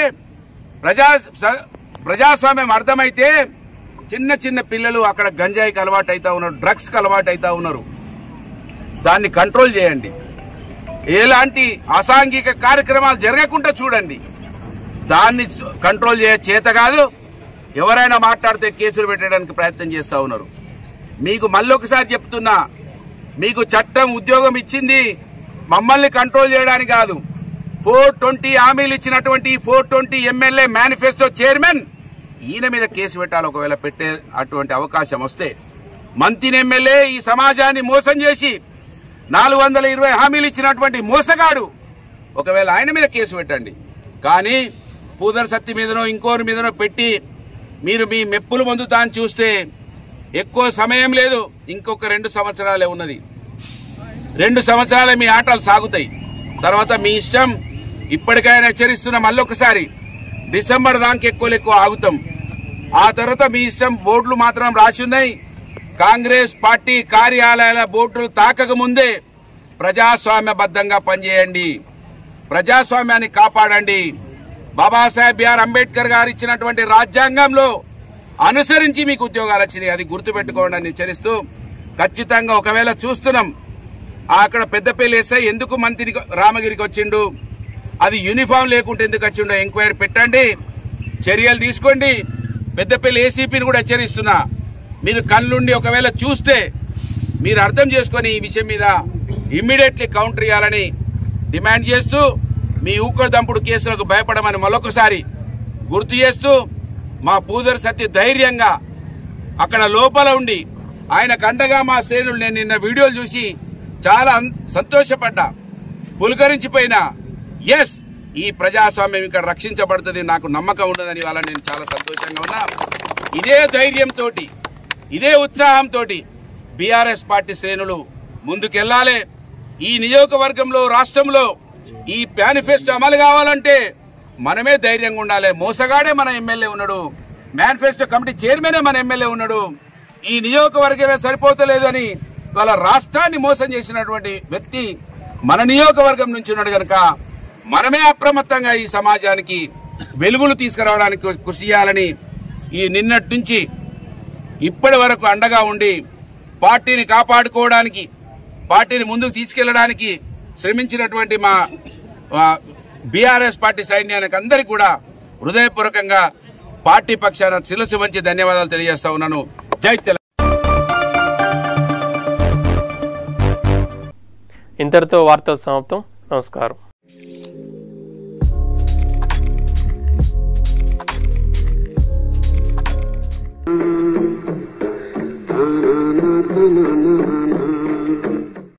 ప్రజాస్వామ్యం అర్థమైతే చిన్న పిల్లలు అక్కడ గంజాయికి అలవాటు అవుతా ఉన్నారు, డ్రగ్స్కి అలవాటు అవుతా ఉన్నారు. దాన్ని కంట్రోల్ చేయండి. ఎలాంటి అసాంఘిక కార్యక్రమాలు జరగకుండా చూడండి. దాన్ని కంట్రోల్ చేత కాదు, ఎవరైనా మాట్లాడితే కేసులు పెట్టడానికి ప్రయత్నం చేస్తా ఉన్నారు. మీకు మళ్ళొకసారి చెప్తున్నా, మీకు చట్టం ఉద్యోగం ఇచ్చింది మమ్మల్ని కంట్రోల్ చేయడానికి కాదు. 420 హామీలు ఇచ్చినటువంటి 420 ఎమ్మెల్యే మేనిఫెస్టో చైర్మన్ ఈయన మీద కేసు పెట్టాలి. ఒకవేళ పెట్టే అటువంటి అవకాశం వస్తే మంత్రి ఎమ్మెల్యే ఈ సమాజాన్ని మోసం చేసి 420 హామీలు ఇచ్చినటువంటి మోసగాడు, ఒకవేళ ఆయన మీద కేసు పెట్టండి. కానీ పూదర్ సత్తి మీదనో ఇంకోరి మీదనో పెట్టి మీరు మీ మెప్పులు పొందుతా అని చూస్తే ఎక్కువ సమయం లేదు, ఇంకొక 2 సంవత్సరాలే ఉన్నది. 2 సంవత్సరాలే మీ ఆటలు సాగుతాయి. తర్వాత మీ ఇష్టం. ఇప్పటికైనా హెచ్చరిస్తున్న మళ్ళొకసారి డిసెంబర్ దానికి ఎక్కువ ఆగుతాం. ఆ తర్వాత మీ ఇష్టం. బోర్డులు మాత్రం రాసి ఉన్నాయి. కాంగ్రెస్ పార్టీ కార్యాలయాల బోర్డులు తాకక ముందే ప్రజాస్వామ్యబద్ధంగా పనిచేయండి, ప్రజాస్వామ్యాన్ని కాపాడండి. బాబాసాహెబ్ బిఆర్ అంబేద్కర్ గారు ఇచ్చినటువంటి రాజ్యాంగంలో అనుసరించి మీకు ఉద్యోగాలు వచ్చినాయి. అది గుర్తుపెట్టుకోండి అని హెచ్చరిస్తూ, ఖచ్చితంగా ఒకవేళ చూస్తున్నాం అక్కడ పెద్దపల్లి ఎస్ఐ ఎందుకు మంత్రి రామగిరికి వచ్చిండు, అది యూనిఫామ్ లేకుంటే ఎందుకు వచ్చిండో ఎంక్వైరీ పెట్టండి, చర్యలు తీసుకోండి. పెద్దపల్లి ఏసీపీని కూడా హెచ్చరిస్తున్నా, మీరు కళ్ళుండి ఒకవేళ చూస్తే మీరు అర్థం చేసుకొని ఈ విషయం మీద ఇమ్మీడియట్లీ కౌంటర్ ఇవ్వాలని డిమాండ్ చేస్తూ, మీ ఊకదంపుడు కేసులకు భయపడమని మరొకసారి గుర్తు చేస్తూ, మా పూదర్ సత్య ధైర్యంగా అక్కడ లోపల ఉండి ఆయన కండగా మా శ్రేణులు, నేను నిన్న వీడియోలు చూసి చాలా సంతోషపడ్డా, పులకరించిపోయినా. ఎస్, ఈ ప్రజాస్వామ్యం ఇక్కడ రక్షించబడుతుంది, నాకు నమ్మకం ఉన్నదని వాళ్ళ నేను చాలా సంతోషంగా ఉన్నా. ఇదే ధైర్యంతో, ఇదే ఉత్సాహంతో బీఆర్ఎస్ పార్టీ శ్రేణులు ముందుకెళ్లాలి. ఈ నియోజకవర్గంలో, రాష్ట్రంలో ఈ మేనిఫెస్టో అమలు కావాలంటే మనమే ధైర్యంగా ఉండాలి. మోసగాడే మన ఎమ్మెల్యే ఉన్నాడు, మేనిఫెస్టో కమిటీ చైర్మనే మన ఎమ్మెల్యే ఉన్నాడు, ఈ నియోజకవర్గమే సరిపోతలేదు అని వాళ్ళ రాష్ట్రాన్ని మోసం చేసినటువంటి వ్యక్తి మన నియోజకవర్గం నుంచి ఉన్నాడు కనుక మనమే అప్రమత్తంగా ఈ సమాజానికి వెలుగులు తీసుకురావడానికి కృషి చేయాలని ఈ నిన్నటి నుంచి ఇప్పటి వరకు అండగా ఉండి పార్టీని కాపాడుకోవడానికి, పార్టీని ముందుకు తీసుకెళ్లడానికి శ్రమించినటువంటి మా బీఆర్ఎస్ పార్టీ సైన్యానికి అందరికీ కూడా హృదయపూర్వకంగా పార్టీ పక్షాన శిరస్సు వంచి ధన్యవాదాలు తెలియజేస్తా ఉన్నాను. జై తెలంగాణ. ఇంతటితో వార్తలు సమాప్తం. నమస్కారం.